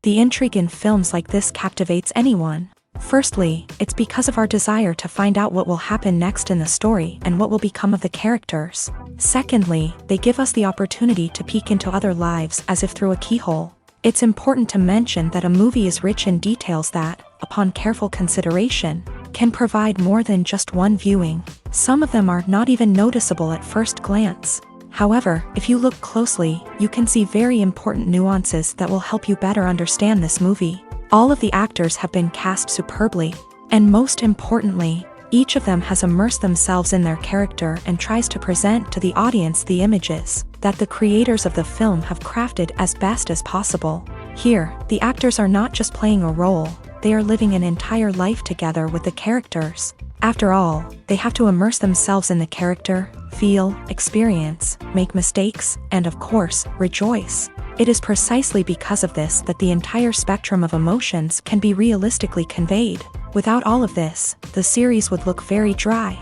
The intrigue in films like this captivates anyone. Firstly, it's because of our desire to find out what will happen next in the story and what will become of the characters. Secondly, they give us the opportunity to peek into other lives as if through a keyhole. It's important to mention that a movie is rich in details that, upon careful consideration, can provide more than just one viewing. Some of them are not even noticeable at first glance. However, if you look closely, you can see very important nuances that will help you better understand this movie. All of the actors have been cast superbly, and most importantly, each of them has immersed themselves in their character and tries to present to the audience the images that the creators of the film have crafted as best as possible. Here, the actors are not just playing a role, they are living an entire life together with the characters. After all, they have to immerse themselves in the character, feel, experience, make mistakes, and of course, rejoice. It is precisely because of this that the entire spectrum of emotions can be realistically conveyed. Without all of this, the series would look very dry.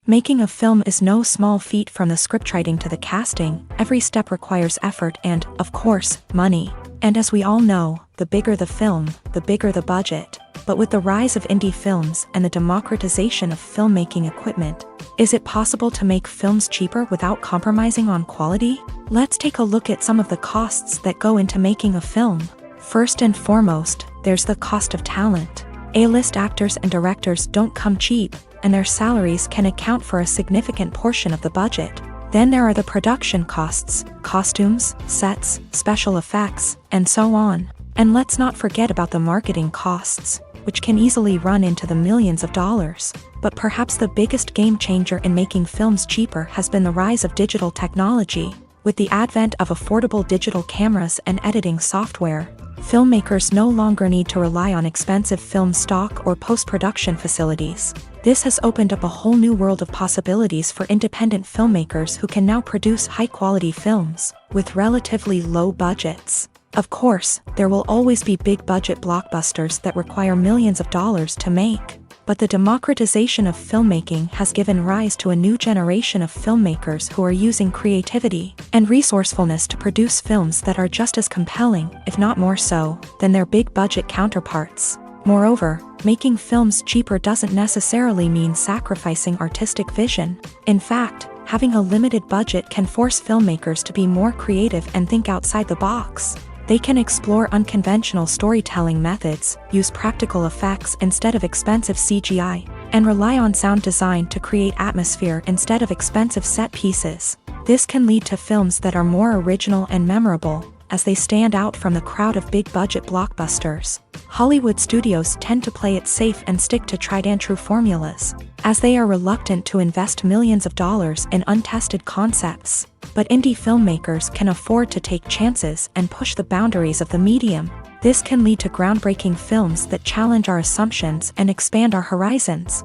Making a film is no small feat. From the scriptwriting to the casting, every step requires effort and, of course, money. And as we all know, the bigger the film, the bigger the budget. But with the rise of indie films and the democratization of filmmaking equipment, is it possible to make films cheaper without compromising on quality? Let's take a look at some of the costs that go into making a film. First and foremost, there's the cost of talent. A-list actors and directors don't come cheap, and their salaries can account for a significant portion of the budget. Then there are the production costs, costumes, sets, special effects, and so on. And let's not forget about the marketing costs, which can easily run into the millions of dollars. But perhaps the biggest game changer in making films cheaper has been the rise of digital technology. With the advent of affordable digital cameras and editing software, filmmakers no longer need to rely on expensive film stock or post-production facilities. This has opened up a whole new world of possibilities for independent filmmakers who can now produce high-quality films with relatively low budgets. Of course, there will always be big-budget blockbusters that require millions of dollars to make. But the democratization of filmmaking has given rise to a new generation of filmmakers who are using creativity and resourcefulness to produce films that are just as compelling, if not more so, than their big-budget counterparts. Moreover, making films cheaper doesn't necessarily mean sacrificing artistic vision. In fact, having a limited budget can force filmmakers to be more creative and think outside the box. They can explore unconventional storytelling methods, use practical effects instead of expensive CGI, and rely on sound design to create atmosphere instead of expensive set pieces. This can lead to films that are more original and memorable, as they stand out from the crowd of big-budget blockbusters. Hollywood studios tend to play it safe and stick to tried-and-true formulas, as they are reluctant to invest millions of dollars in untested concepts. But indie filmmakers can afford to take chances and push the boundaries of the medium. This can lead to groundbreaking films that challenge our assumptions and expand our horizons.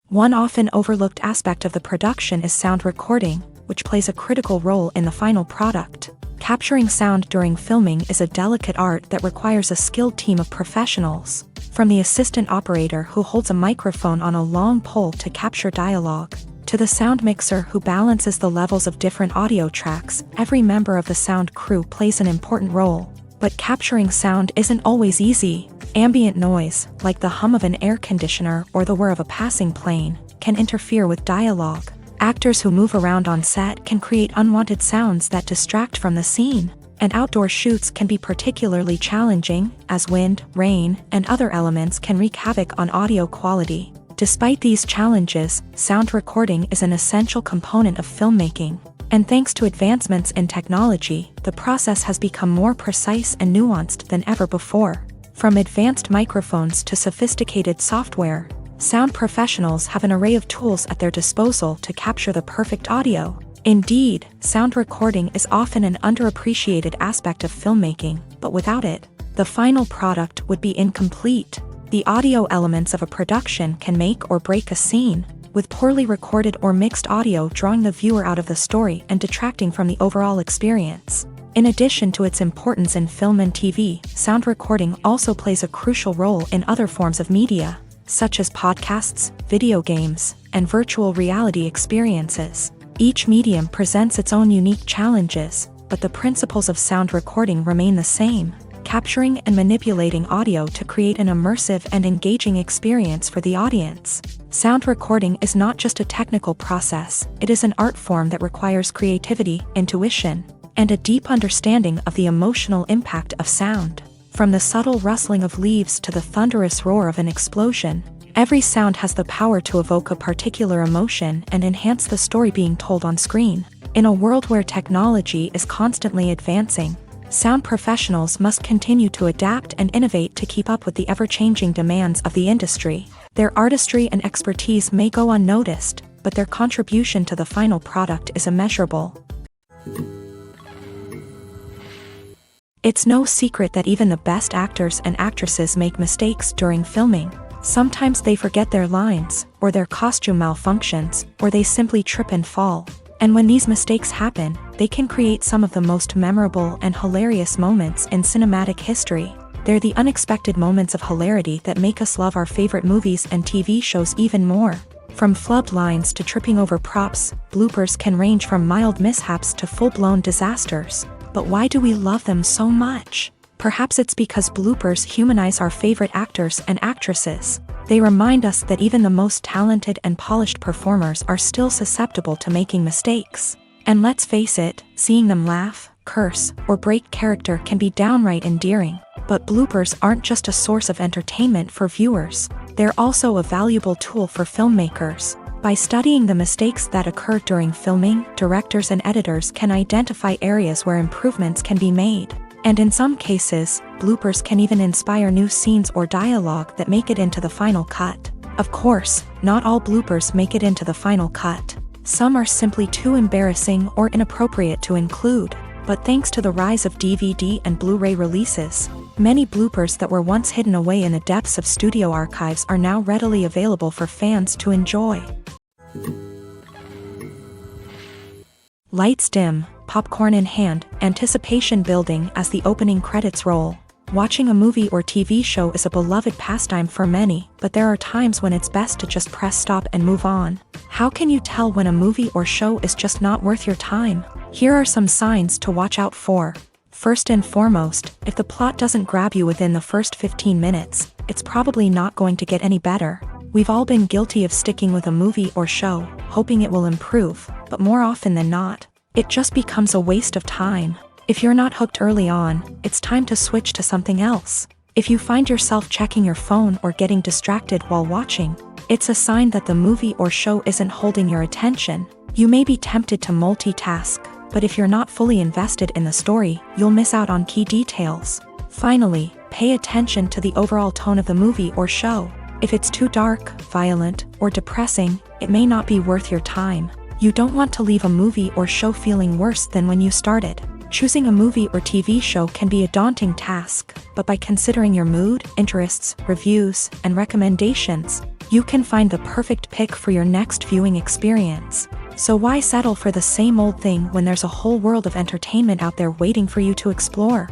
One often overlooked aspect of the production is sound recording, which plays a critical role in the final product. Capturing sound during filming is a delicate art that requires a skilled team of professionals. From the assistant operator who holds a microphone on a long pole to capture dialogue, to the sound mixer who balances the levels of different audio tracks, every member of the sound crew plays an important role. But capturing sound isn't always easy. Ambient noise, like the hum of an air conditioner or the whir of a passing plane, can interfere with dialogue. Actors who move around on set can create unwanted sounds that distract from the scene. And outdoor shoots can be particularly challenging, as wind, rain, and other elements can wreak havoc on audio quality. Despite these challenges, sound recording is an essential component of filmmaking. And thanks to advancements in technology, the process has become more precise and nuanced than ever before. From advanced microphones to sophisticated software, sound professionals have an array of tools at their disposal to capture the perfect audio. Indeed, sound recording is often an underappreciated aspect of filmmaking, but without it, the final product would be incomplete. The audio elements of a production can make or break a scene, with poorly recorded or mixed audio drawing the viewer out of the story and detracting from the overall experience. In addition to its importance in film and TV, sound recording also plays a crucial role in other forms of media, such as podcasts, video games, and virtual reality experiences. Each medium presents its own unique challenges, but the principles of sound recording remain the same, capturing and manipulating audio to create an immersive and engaging experience for the audience. Sound recording is not just a technical process, it is an art form that requires creativity, intuition, and a deep understanding of the emotional impact of sound. From the subtle rustling of leaves to the thunderous roar of an explosion, every sound has the power to evoke a particular emotion and enhance the story being told on screen. In a world where technology is constantly advancing, sound professionals must continue to adapt and innovate to keep up with the ever-changing demands of the industry. Their artistry and expertise may go unnoticed, but their contribution to the final product is immeasurable. It's no secret that even the best actors and actresses make mistakes during filming. Sometimes they forget their lines, or their costume malfunctions, or they simply trip and fall. And when these mistakes happen, they can create some of the most memorable and hilarious moments in cinematic history. They're the unexpected moments of hilarity that make us love our favorite movies and TV shows even more. From flubbed lines to tripping over props, bloopers can range from mild mishaps to full-blown disasters. But why do we love them so much? Perhaps it's because bloopers humanize our favorite actors and actresses. They remind us that even the most talented and polished performers are still susceptible to making mistakes. And let's face it, seeing them laugh, curse, or break character can be downright endearing. But bloopers aren't just a source of entertainment for viewers. They're also a valuable tool for filmmakers. By studying the mistakes that occur during filming, directors and editors can identify areas where improvements can be made. And in some cases, bloopers can even inspire new scenes or dialogue that make it into the final cut. Of course, not all bloopers make it into the final cut. Some are simply too embarrassing or inappropriate to include. But thanks to the rise of DVD and Blu-ray releases, many bloopers that were once hidden away in the depths of studio archives are now readily available for fans to enjoy. Lights dim, popcorn in hand, anticipation building as the opening credits roll. Watching a movie or TV show is a beloved pastime for many, but there are times when it's best to just press stop and move on. How can you tell when a movie or show is just not worth your time? Here are some signs to watch out for. First and foremost, if the plot doesn't grab you within the first 15 minutes, it's probably not going to get any better. We've all been guilty of sticking with a movie or show, hoping it will improve, but more often than not, it just becomes a waste of time. If you're not hooked early on, it's time to switch to something else. If you find yourself checking your phone or getting distracted while watching, it's a sign that the movie or show isn't holding your attention. You may be tempted to multitask, but if you're not fully invested in the story, you'll miss out on key details. Finally, pay attention to the overall tone of the movie or show. If it's too dark, violent, or depressing, it may not be worth your time. You don't want to leave a movie or show feeling worse than when you started. Choosing a movie or TV show can be a daunting task, but by considering your mood, interests, reviews, and recommendations, you can find the perfect pick for your next viewing experience. So why settle for the same old thing when there's a whole world of entertainment out there waiting for you to explore?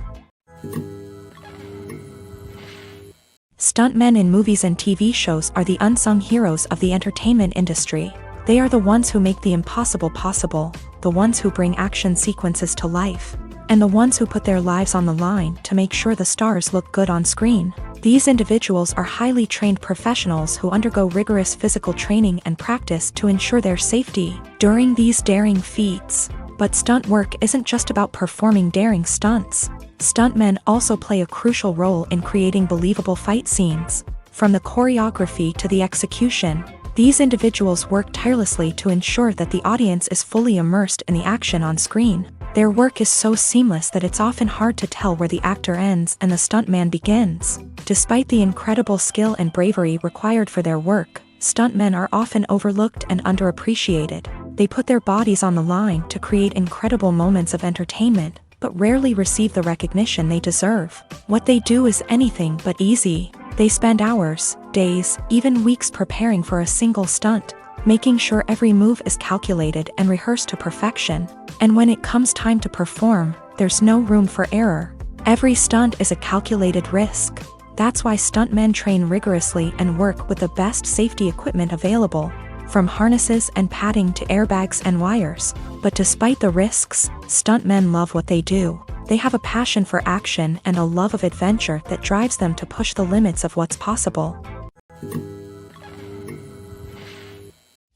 Stuntmen in movies and TV shows are the unsung heroes of the entertainment industry. They are the ones who make the impossible possible, the ones who bring action sequences to life, and the ones who put their lives on the line to make sure the stars look good on screen. These individuals are highly trained professionals who undergo rigorous physical training and practice to ensure their safety during these daring feats. But stunt work isn't just about performing daring stunts. Stuntmen also play a crucial role in creating believable fight scenes. From the choreography to the execution, these individuals work tirelessly to ensure that the audience is fully immersed in the action on screen. Their work is so seamless that it's often hard to tell where the actor ends and the stuntman begins. Despite the incredible skill and bravery required for their work, stuntmen are often overlooked and underappreciated. They put their bodies on the line to create incredible moments of entertainment, but rarely receive the recognition they deserve. What they do is anything but easy. They spend hours, days, even weeks preparing for a single stunt, making sure every move is calculated and rehearsed to perfection. And when it comes time to perform, there's no room for error. Every stunt is a calculated risk. That's why stuntmen train rigorously and work with the best safety equipment available. from harnesses and padding to airbags and wires. But despite the risks, stuntmen love what they do. They have a passion for action and a love of adventure that drives them to push the limits of what's possible.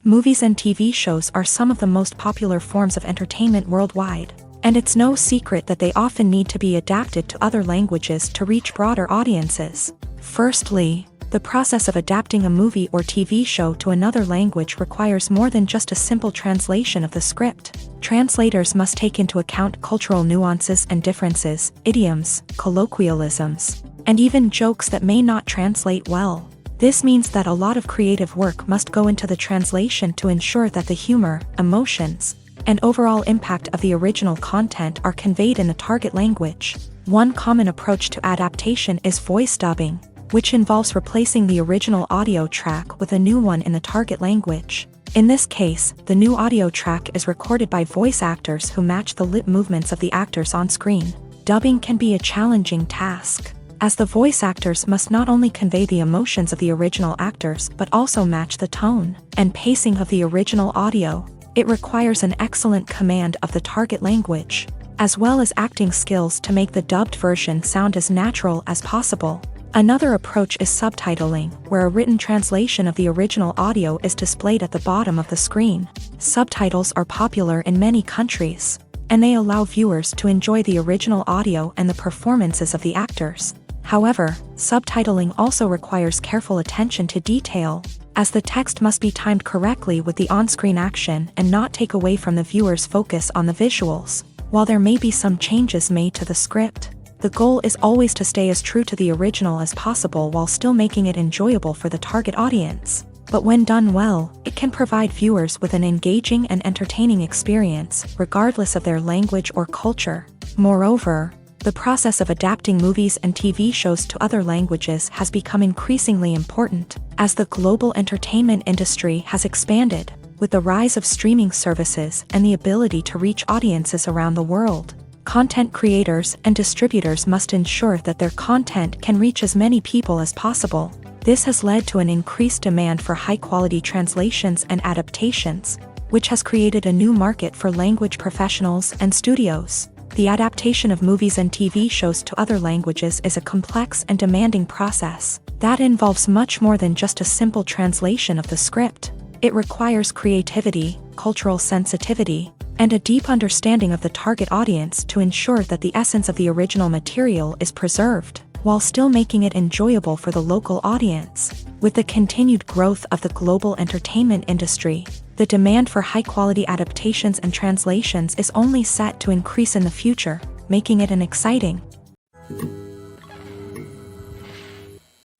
Movies and TV shows are some of the most popular forms of entertainment worldwide, and it's no secret that they often need to be adapted to other languages to reach broader audiences. Firstly, the process of adapting a movie or TV show to another language requires more than just a simple translation of the script. Translators must take into account cultural nuances and differences, idioms, colloquialisms, and even jokes that may not translate well. This means that a lot of creative work must go into the translation to ensure that the humor, emotions, and overall impact of the original content are conveyed in the target language. One common approach to adaptation is voice dubbing, which involves replacing the original audio track with a new one in the target language. In this case, the new audio track is recorded by voice actors who match the lip movements of the actors on screen. Dubbing can be a challenging task, as the voice actors must not only convey the emotions of the original actors but also match the tone and pacing of the original audio. It requires an excellent command of the target language, as well as acting skills to make the dubbed version sound as natural as possible. Another approach is subtitling, where a written translation of the original audio is displayed at the bottom of the screen. Subtitles are popular in many countries, and they allow viewers to enjoy the original audio and the performances of the actors. However, subtitling also requires careful attention to detail, as the text must be timed correctly with the on-screen action and not take away from the viewer's focus on the visuals. While there may be some changes made to the script, the goal is always to stay as true to the original as possible while still making it enjoyable for the target audience. But when done well, it can provide viewers with an engaging and entertaining experience, regardless of their language or culture. Moreover, the process of adapting movies and TV shows to other languages has become increasingly important, as the global entertainment industry has expanded, with the rise of streaming services and the ability to reach audiences around the world. Content creators and distributors must ensure that their content can reach as many people as possible. This has led to an increased demand for high-quality translations and adaptations, which has created a new market for language professionals and studios. The adaptation of movies and TV shows to other languages is a complex and demanding process that involves much more than just a simple translation of the script. It requires creativity, cultural sensitivity, and a deep understanding of the target audience to ensure that the essence of the original material is preserved, while still making it enjoyable for the local audience. With the continued growth of the global entertainment industry, the demand for high-quality adaptations and translations is only set to increase in the future, making it an exciting.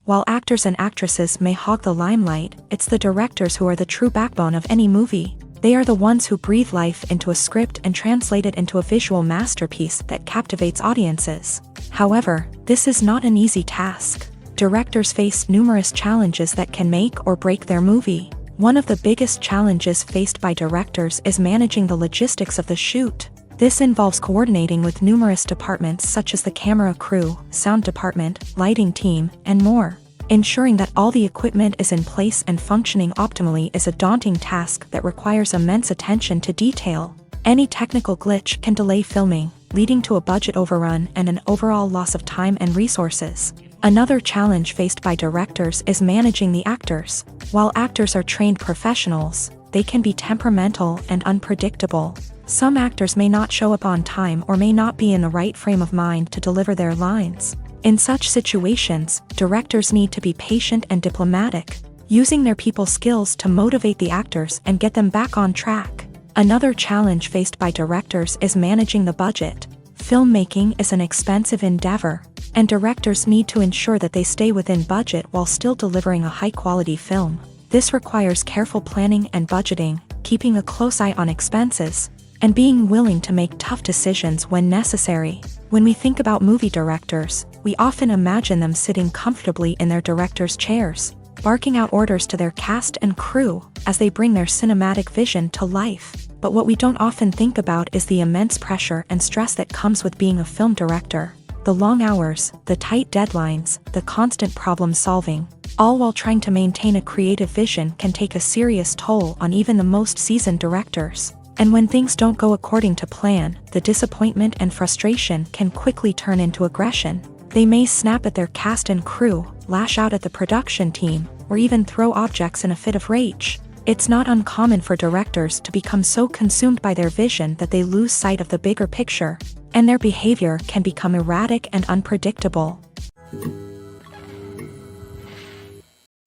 While actors and actresses may hog the limelight, it's the directors who are the true backbone of any movie. They are the ones who breathe life into a script and translate it into a visual masterpiece that captivates audiences. However, this is not an easy task. Directors face numerous challenges that can make or break their movie. One of the biggest challenges faced by directors is managing the logistics of the shoot. This involves coordinating with numerous departments such as the camera crew, sound department, lighting team, and more. Ensuring that all the equipment is in place and functioning optimally is a daunting task that requires immense attention to detail. Any technical glitch can delay filming, leading to a budget overrun and an overall loss of time and resources. Another challenge faced by directors is managing the actors. While actors are trained professionals, they can be temperamental and unpredictable. Some actors may not show up on time or may not be in the right frame of mind to deliver their lines. In such situations, directors need to be patient and diplomatic, using their people skills to motivate the actors and get them back on track. Another challenge faced by directors is managing the budget. Filmmaking is an expensive endeavor, and directors need to ensure that they stay within budget while still delivering a high-quality film. This requires careful planning and budgeting, keeping a close eye on expenses, and being willing to make tough decisions when necessary. When we think about movie directors, we often imagine them sitting comfortably in their director's chairs, barking out orders to their cast and crew as they bring their cinematic vision to life. But what we don't often think about is the immense pressure and stress that comes with being a film director. The long hours, the tight deadlines, the constant problem solving. all while trying to maintain a creative vision can take a serious toll on even the most seasoned directors. And when things don't go according to plan, the disappointment and frustration can quickly turn into aggression. They may snap at their cast and crew, lash out at the production team, or even throw objects in a fit of rage. It's not uncommon for directors to become so consumed by their vision that they lose sight of the bigger picture, and their behavior can become erratic and unpredictable.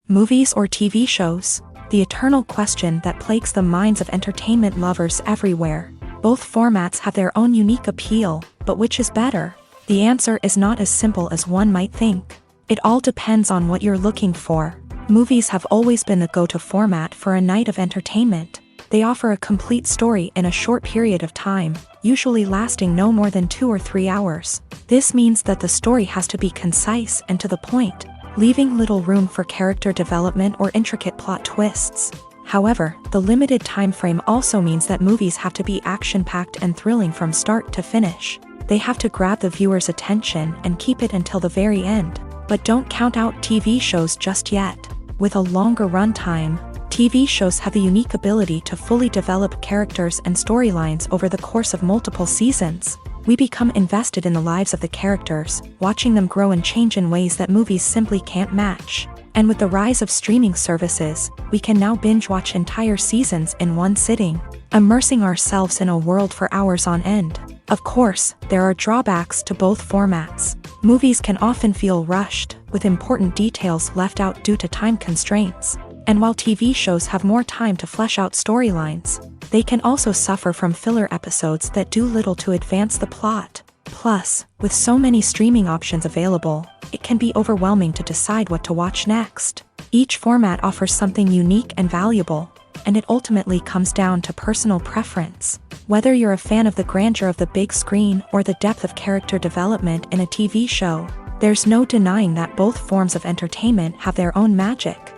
Movies or TV shows? The eternal question that plagues the minds of entertainment lovers everywhere. Both formats have their own unique appeal, but which is better? The answer is not as simple as one might think. It all depends on what you're looking for. Movies have always been the go-to format for a night of entertainment. They offer a complete story in a short period of time, usually lasting no more than 2 or 3 hours. This means that the story has to be concise and to the point, leaving little room for character development or intricate plot twists. However, the limited time frame also means that movies have to be action-packed and thrilling from start to finish. They have to grab the viewer's attention and keep it until the very end. But don't count out TV shows just yet. With a longer runtime, TV shows have the unique ability to fully develop characters and storylines over the course of multiple seasons. We become invested in the lives of the characters, watching them grow and change in ways that movies simply can't match. And with the rise of streaming services, we can now binge-watch entire seasons in one sitting, immersing ourselves in a world for hours on end. Of course, there are drawbacks to both formats. Movies can often feel rushed, with important details left out due to time constraints. And while TV shows have more time to flesh out storylines, they can also suffer from filler episodes that do little to advance the plot. Plus, with so many streaming options available, it can be overwhelming to decide what to watch next. Each format offers something unique and valuable, and it ultimately comes down to personal preference. Whether you're a fan of the grandeur of the big screen or the depth of character development in a TV show, there's no denying that both forms of entertainment have their own magic.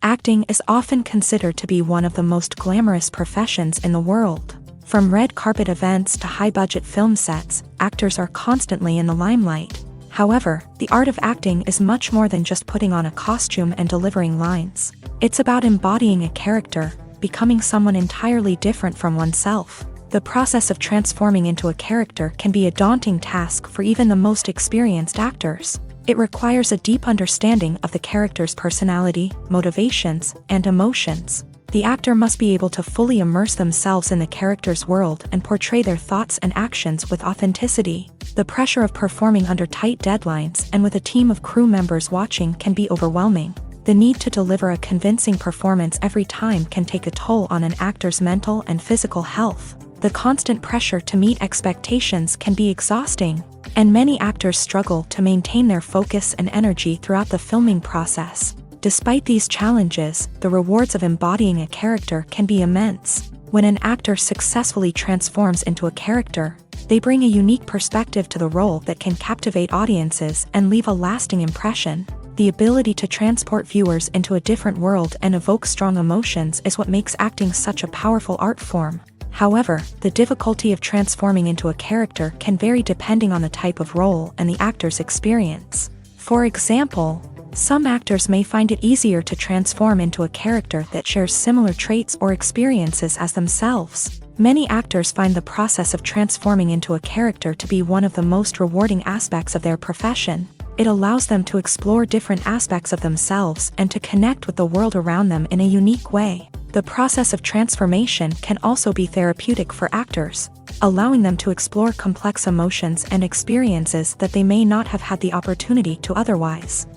Acting is often considered to be one of the most glamorous professions in the world. From red carpet events to high-budget film sets, actors are constantly in the limelight. However, the art of acting is much more than just putting on a costume and delivering lines. It's about embodying a character, becoming someone entirely different from oneself. The process of transforming into a character can be a daunting task for even the most experienced actors. It requires a deep understanding of the character's personality, motivations, and emotions. The actor must be able to fully immerse themselves in the character's world and portray their thoughts and actions with authenticity. The pressure of performing under tight deadlines and with a team of crew members watching can be overwhelming. The need to deliver a convincing performance every time can take a toll on an actor's mental and physical health. The constant pressure to meet expectations can be exhausting, and many actors struggle to maintain their focus and energy throughout the filming process. Despite these challenges, the rewards of embodying a character can be immense. When an actor successfully transforms into a character, they bring a unique perspective to the role that can captivate audiences and leave a lasting impression. The ability to transport viewers into a different world and evoke strong emotions is what makes acting such a powerful art form. However, the difficulty of transforming into a character can vary depending on the type of role and the actor's experience. For example, some actors may find it easier to transform into a character that shares similar traits or experiences as themselves. Many actors find the process of transforming into a character to be one of the most rewarding aspects of their profession. It allows them to explore different aspects of themselves and to connect with the world around them in a unique way. The process of transformation can also be therapeutic for actors, allowing them to explore complex emotions and experiences that they may not have had the opportunity to otherwise.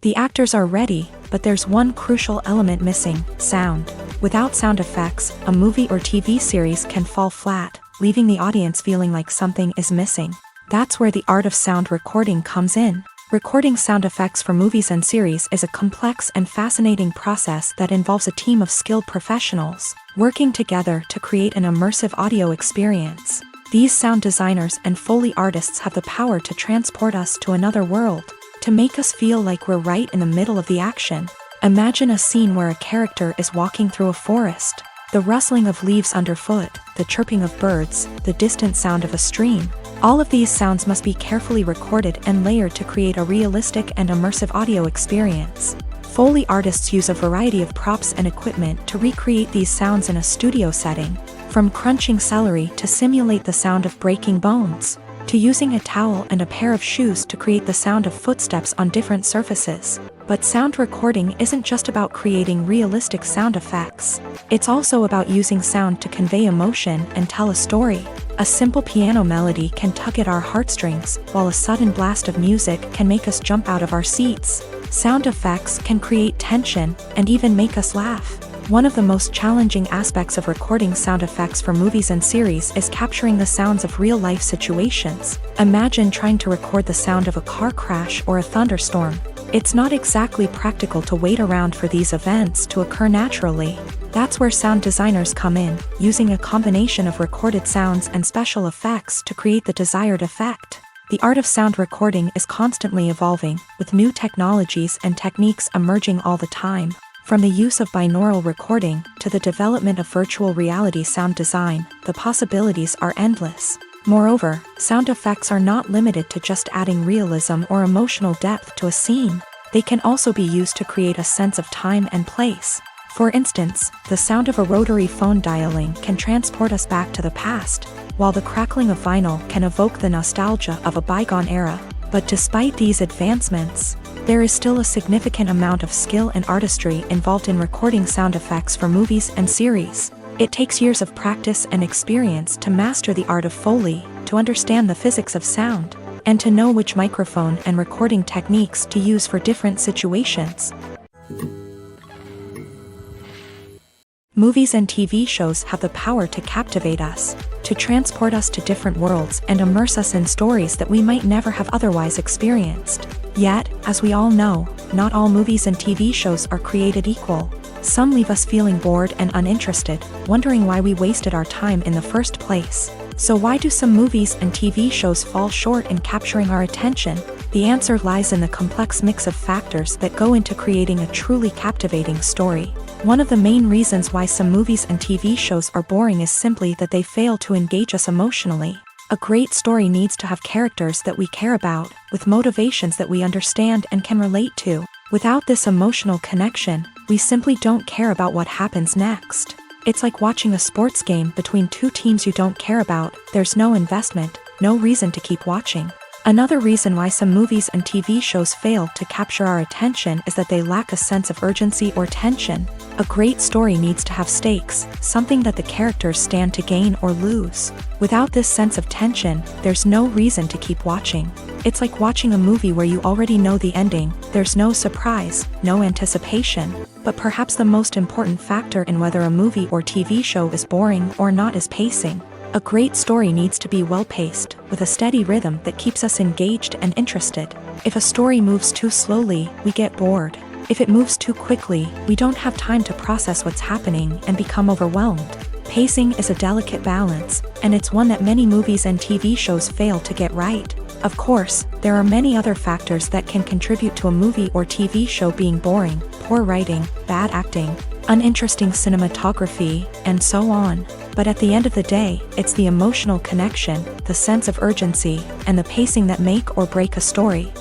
The actors are ready, but there's one crucial element missing: sound. Without sound effects, a movie or TV series can fall flat, leaving the audience feeling like something is missing. That's where the art of sound recording comes in. Recording sound effects for movies and series is a complex and fascinating process that involves a team of skilled professionals working together to create an immersive audio experience. These sound designers and Foley artists have the power to transport us to another world, to make us feel like we're right in the middle of the action. Imagine a scene where a character is walking through a forest. The rustling of leaves underfoot, the chirping of birds, the distant sound of a stream. All of these sounds must be carefully recorded and layered to create a realistic and immersive audio experience. Foley artists use a variety of props and equipment to recreate these sounds in a studio setting, from crunching celery to simulate the sound of breaking bones, to using a towel and a pair of shoes to create the sound of footsteps on different surfaces. But sound recording isn't just about creating realistic sound effects. It's also about using sound to convey emotion and tell a story. A simple piano melody can tug at our heartstrings, while a sudden blast of music can make us jump out of our seats. Sound effects can create tension and even make us laugh. One of the most challenging aspects of recording sound effects for movies and series is capturing the sounds of real-life situations. Imagine trying to record the sound of a car crash or a thunderstorm. It's not exactly practical to wait around for these events to occur naturally. That's where sound designers come in, using a combination of recorded sounds and special effects to create the desired effect. The art of sound recording is constantly evolving, with new technologies and techniques emerging all the time. From the use of binaural recording to the development of virtual reality sound design, the possibilities are endless. Moreover, sound effects are not limited to just adding realism or emotional depth to a scene. They can also be used to create a sense of time and place. For instance, the sound of a rotary phone dialing can transport us back to the past, while the crackling of vinyl can evoke the nostalgia of a bygone era. But despite these advancements, there is still a significant amount of skill and artistry involved in recording sound effects for movies and series. It takes years of practice and experience to master the art of Foley, to understand the physics of sound, and to know which microphone and recording techniques to use for different situations. Movies and TV shows have the power to captivate us, to transport us to different worlds and immerse us in stories that we might never have otherwise experienced. Yet, as we all know, not all movies and TV shows are created equal. Some leave us feeling bored and uninterested, wondering why we wasted our time in the first place. So why do some movies and TV shows fall short in capturing our attention? The answer lies in the complex mix of factors that go into creating a truly captivating story. One of the main reasons why some movies and TV shows are boring is simply that they fail to engage us emotionally. A great story needs to have characters that we care about, with motivations that we understand and can relate to. Without this emotional connection, we simply don't care about what happens next. It's like watching a sports game between two teams you don't care about. There's no investment, no reason to keep watching. Another reason why some movies and TV shows fail to capture our attention is that they lack a sense of urgency or tension. A great story needs to have stakes, something that the characters stand to gain or lose. Without this sense of tension, there's no reason to keep watching. It's like watching a movie where you already know the ending. There's no surprise, no anticipation. But perhaps the most important factor in whether a movie or TV show is boring or not is pacing. A great story needs to be well-paced, with a steady rhythm that keeps us engaged and interested. If a story moves too slowly, we get bored. If it moves too quickly, we don't have time to process what's happening and become overwhelmed. Pacing is a delicate balance, and it's one that many movies and TV shows fail to get right. Of course, there are many other factors that can contribute to a movie or TV show being boring: poor writing, bad acting, uninteresting cinematography, and so on. But at the end of the day, it's the emotional connection, the sense of urgency, and the pacing that make or break a story.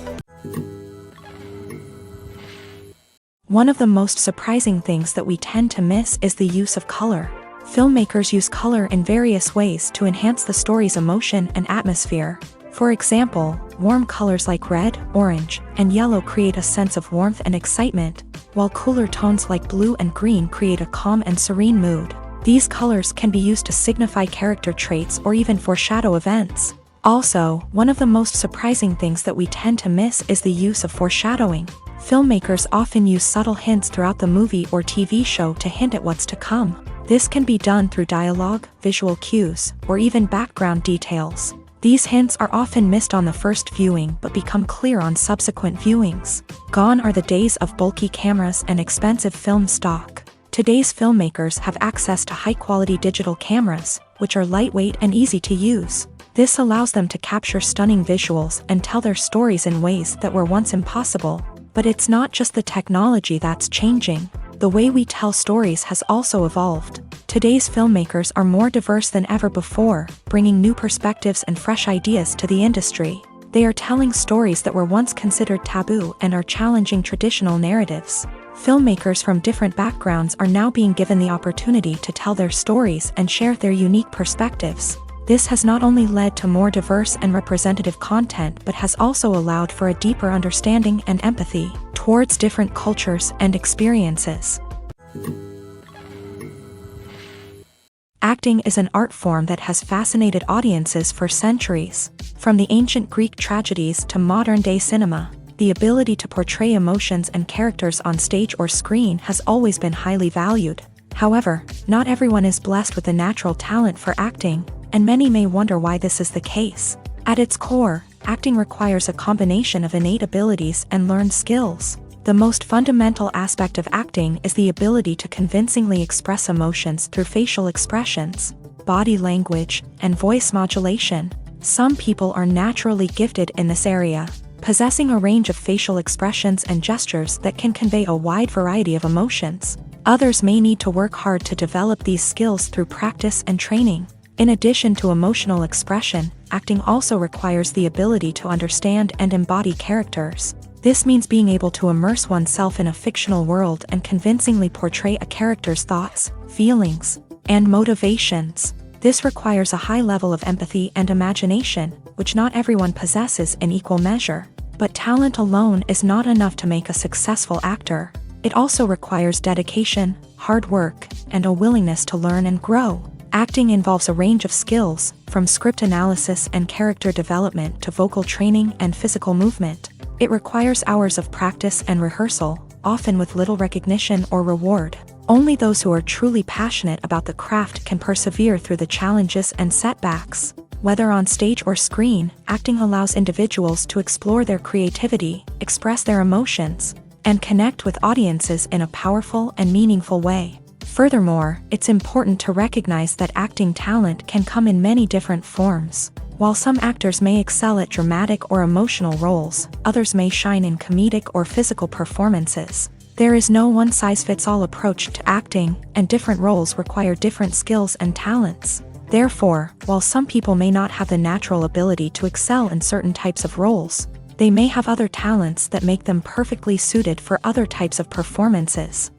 One of the most surprising things that we tend to miss is the use of color. Filmmakers use color in various ways to enhance the story's emotion and atmosphere. For example, warm colors like red, orange, and yellow create a sense of warmth and excitement, while cooler tones like blue and green create a calm and serene mood. These colors can be used to signify character traits or even foreshadow events. Also, one of the most surprising things that we tend to miss is the use of foreshadowing. Filmmakers often use subtle hints throughout the movie or TV show to hint at what's to come. This can be done through dialogue, visual cues, or even background details. These hints are often missed on the first viewing but become clear on subsequent viewings. Gone are the days of bulky cameras and expensive film stock. Today's filmmakers have access to high-quality digital cameras, which are lightweight and easy to use. This allows them to capture stunning visuals and tell their stories in ways that were once impossible. But it's not just the technology that's changing. The way we tell stories has also evolved. Today's filmmakers are more diverse than ever before, bringing new perspectives and fresh ideas to the industry. They are telling stories that were once considered taboo and are challenging traditional narratives. Filmmakers from different backgrounds are now being given the opportunity to tell their stories and share their unique perspectives. This has not only led to more diverse and representative content but has also allowed for a deeper understanding and empathy towards different cultures and experiences. Acting is an art form that has fascinated audiences for centuries. From the ancient Greek tragedies to modern-day cinema, the ability to portray emotions and characters on stage or screen has always been highly valued. However, not everyone is blessed with the natural talent for acting, and many may wonder why this is the case. At its core, acting requires a combination of innate abilities and learned skills. The most fundamental aspect of acting is the ability to convincingly express emotions through facial expressions, body language, and voice modulation. Some people are naturally gifted in this area, possessing a range of facial expressions and gestures that can convey a wide variety of emotions. Others may need to work hard to develop these skills through practice and training. In addition to emotional expression, acting also requires the ability to understand and embody characters. This means being able to immerse oneself in a fictional world and convincingly portray a character's thoughts, feelings, and motivations. This requires a high level of empathy and imagination, which not everyone possesses in equal measure. But talent alone is not enough to make a successful actor. It also requires dedication, hard work, and a willingness to learn and grow. Acting involves a range of skills, from script analysis and character development to vocal training and physical movement. It requires hours of practice and rehearsal, often with little recognition or reward. Only those who are truly passionate about the craft can persevere through the challenges and setbacks. Whether on stage or screen, acting allows individuals to explore their creativity, express their emotions, and connect with audiences in a powerful and meaningful way. Furthermore, it's important to recognize that acting talent can come in many different forms. While some actors may excel at dramatic or emotional roles, others may shine in comedic or physical performances. There is no one-size-fits-all approach to acting, and different roles require different skills and talents. Therefore, while some people may not have the natural ability to excel in certain types of roles, they may have other talents that make them perfectly suited for other types of performances.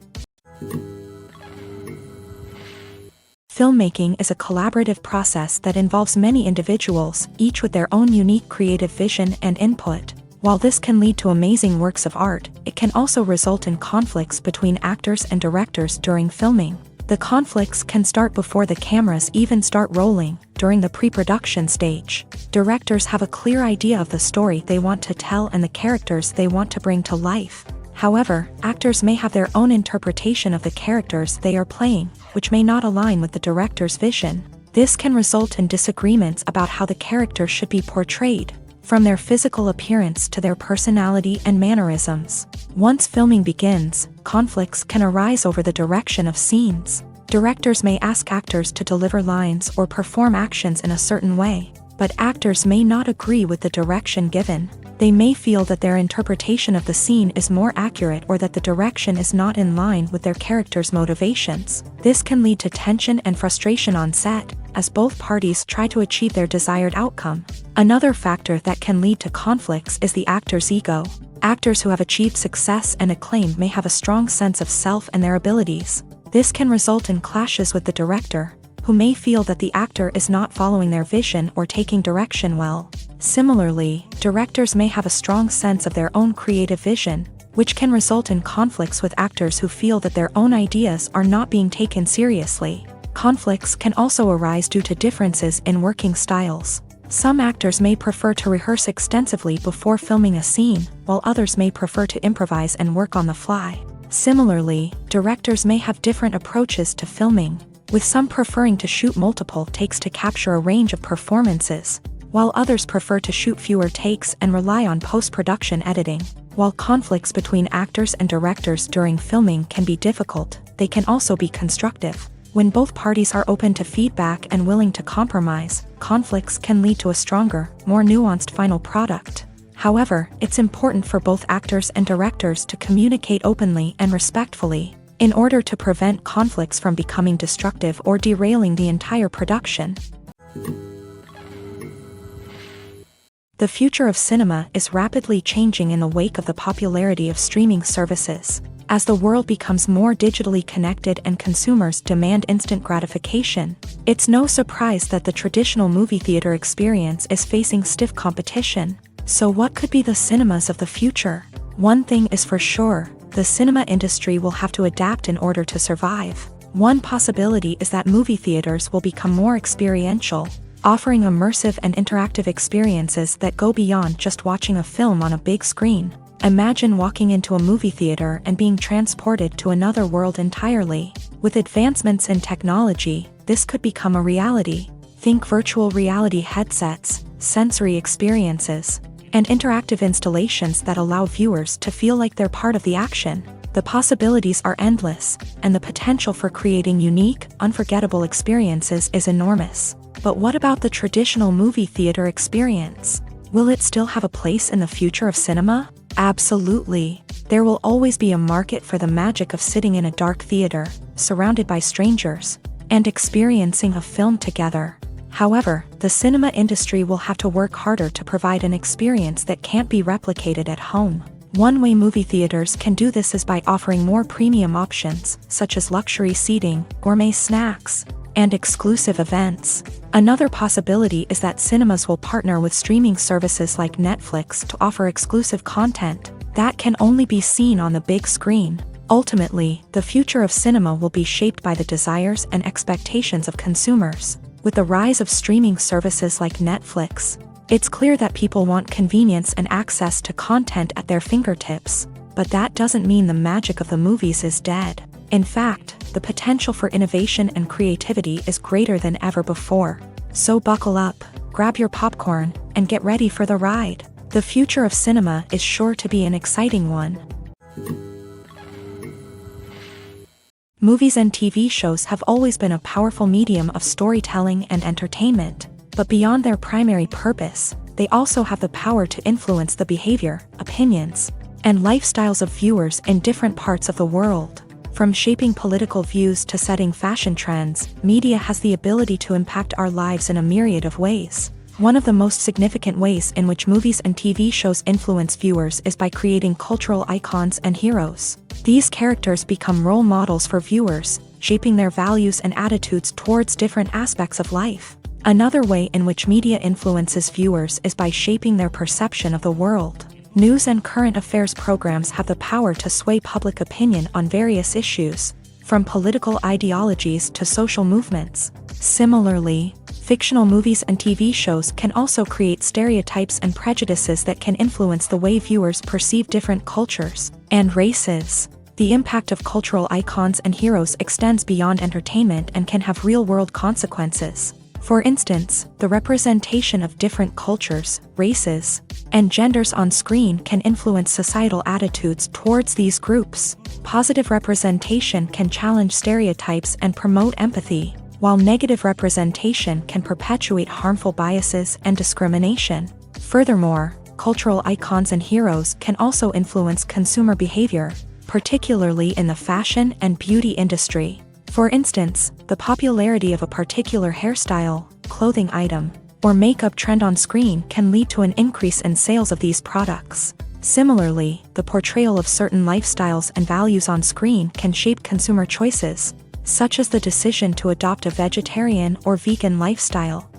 Filmmaking is a collaborative process that involves many individuals, each with their own unique creative vision and input. While this can lead to amazing works of art, it can also result in conflicts between actors and directors during filming. The conflicts can start before the cameras even start rolling, during the pre-production stage. Directors have a clear idea of the story they want to tell and the characters they want to bring to life. However, actors may have their own interpretation of the characters they are playing, which may not align with the director's vision. This can result in disagreements about how the character should be portrayed, from their physical appearance to their personality and mannerisms. Once filming begins, conflicts can arise over the direction of scenes. Directors may ask actors to deliver lines or perform actions in a certain way, but actors may not agree with the direction given. They may feel that their interpretation of the scene is more accurate or that the direction is not in line with their character's motivations. This can lead to tension and frustration on set, as both parties try to achieve their desired outcome. Another factor that can lead to conflicts is the actor's ego. Actors who have achieved success and acclaim may have a strong sense of self and their abilities. This can result in clashes with the director, who may feel that the actor is not following their vision or taking direction well. Similarly, directors may have a strong sense of their own creative vision, which can result in conflicts with actors who feel that their own ideas are not being taken seriously. Conflicts can also arise due to differences in working styles. Some actors may prefer to rehearse extensively before filming a scene, while others may prefer to improvise and work on the fly. Similarly, directors may have different approaches to filming, with some preferring to shoot multiple takes to capture a range of performances, while others prefer to shoot fewer takes and rely on post-production editing. While conflicts between actors and directors during filming can be difficult, they can also be constructive. When both parties are open to feedback and willing to compromise, conflicts can lead to a stronger, more nuanced final product. However, it's important for both actors and directors to communicate openly and respectfully. in order to prevent conflicts from becoming destructive or derailing the entire production. The future of cinema is rapidly changing in the wake of the popularity of streaming services. As the world becomes more digitally connected and consumers demand instant gratification, it's no surprise that the traditional movie theater experience is facing stiff competition. So what could be the cinemas of the future? One thing is for sure, the cinema industry will have to adapt in order to survive. One possibility is that movie theaters will become more experiential, offering immersive and interactive experiences that go beyond just watching a film on a big screen. Imagine walking into a movie theater and being transported to another world entirely. With advancements in technology, this could become a reality. Think virtual reality headsets, sensory experiences, and interactive installations that allow viewers to feel like they're part of the action. The possibilities are endless, and the potential for creating unique, unforgettable experiences is enormous. But what about the traditional movie theater experience? Will it still have a place in the future of cinema? Absolutely. There will always be a market for the magic of sitting in a dark theater, surrounded by strangers, and experiencing a film together. However, the cinema industry will have to work harder to provide an experience that can't be replicated at home. One way movie theaters can do this is by offering more premium options, such as luxury seating, gourmet snacks, and exclusive events. Another possibility is that cinemas will partner with streaming services like Netflix to offer exclusive content that can only be seen on the big screen. Ultimately, the future of cinema will be shaped by the desires and expectations of consumers. With the rise of streaming services like Netflix, it's clear that people want convenience and access to content at their fingertips. But that doesn't mean the magic of the movies is dead. In fact, the potential for innovation and creativity is greater than ever before. So buckle up, grab your popcorn, and get ready for the ride. The future of cinema is sure to be an exciting one. Movies and TV shows have always been a powerful medium of storytelling and entertainment, but beyond their primary purpose, they also have the power to influence the behavior, opinions, and lifestyles of viewers in different parts of the world. From shaping political views to setting fashion trends, media has the ability to impact our lives in a myriad of ways. One of the most significant ways in which movies and TV shows influence viewers is by creating cultural icons and heroes. These characters become role models for viewers, shaping their values and attitudes towards different aspects of life. Another way in which media influences viewers is by shaping their perception of the world. News and current affairs programs have the power to sway public opinion on various issues, from political ideologies to social movements. Similarly, fictional movies and TV shows can also create stereotypes and prejudices that can influence the way viewers perceive different cultures and races. The impact of cultural icons and heroes extends beyond entertainment and can have real-world consequences. For instance, the representation of different cultures, races, and genders on screen can influence societal attitudes towards these groups. Positive representation can challenge stereotypes and promote empathy, while negative representation can perpetuate harmful biases and discrimination. Furthermore, cultural icons and heroes can also influence consumer behavior, particularly in the fashion and beauty industry. For instance, the popularity of a particular hairstyle, clothing item, or makeup trend on screen can lead to an increase in sales of these products. Similarly, the portrayal of certain lifestyles and values on screen can shape consumer choices, such as the decision to adopt a vegetarian or vegan lifestyle.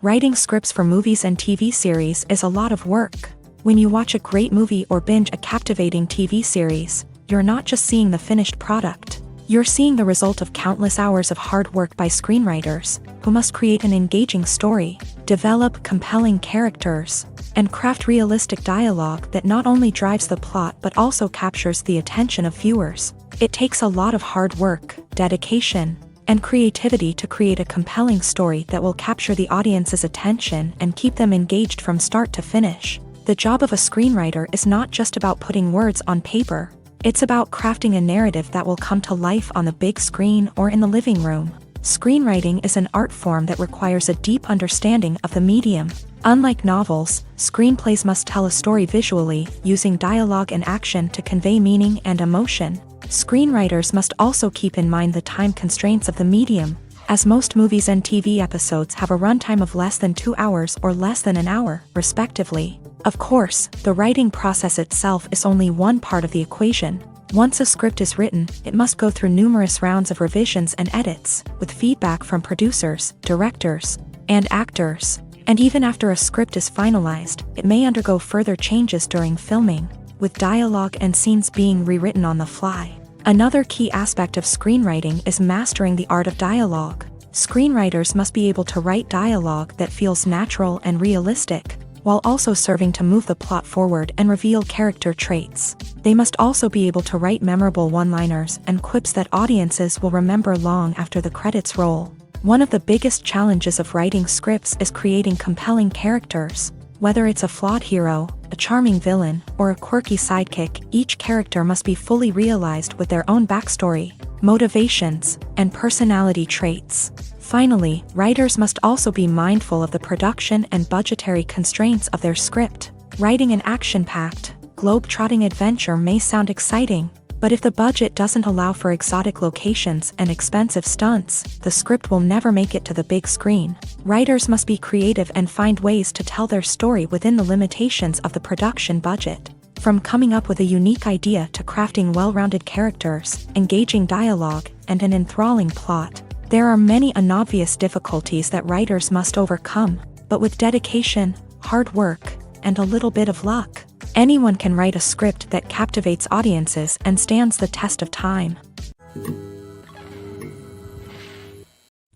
Writing scripts for movies and TV series is a lot of work. When you watch a great movie or binge a captivating TV series, you're not just seeing the finished product. You're seeing the result of countless hours of hard work by screenwriters, who must create an engaging story, develop compelling characters, and craft realistic dialogue that not only drives the plot but also captures the attention of viewers. It takes a lot of hard work, dedication, and creativity to create a compelling story that will capture the audience's attention and keep them engaged from start to finish. The job of a screenwriter is not just about putting words on paper. It's about crafting a narrative that will come to life on the big screen or in the living room. Screenwriting is an art form that requires a deep understanding of the medium. Unlike novels, screenplays must tell a story visually, using dialogue and action to convey meaning and emotion. Screenwriters must also keep in mind the time constraints of the medium, as most movies and TV episodes have a runtime of less than 2 hours or less than an hour, respectively. Of course, the writing process itself is only one part of the equation. Once a script is written, it must go through numerous rounds of revisions and edits, with feedback from producers, directors, and actors. And even after a script is finalized, it may undergo further changes during filming, with dialogue and scenes being rewritten on the fly. Another key aspect of screenwriting is mastering the art of dialogue. Screenwriters must be able to write dialogue that feels natural and realistic, while also serving to move the plot forward and reveal character traits. They must also be able to write memorable one-liners and quips that audiences will remember long after the credits roll. One of the biggest challenges of writing scripts is creating compelling characters. Whether it's a flawed hero, a charming villain, or a quirky sidekick, each character must be fully realized with their own backstory, motivations, and personality traits. Finally, writers must also be mindful of the production and budgetary constraints of their script. Writing an action-packed, globe-trotting adventure may sound exciting, but if the budget doesn't allow for exotic locations and expensive stunts, the script will never make it to the big screen. Writers must be creative and find ways to tell their story within the limitations of the production budget. From coming up with a unique idea to crafting well-rounded characters, engaging dialogue, and an enthralling plot, there are many unobvious difficulties that writers must overcome, but with dedication, hard work, and a little bit of luck, anyone can write a script that captivates audiences and stands the test of time.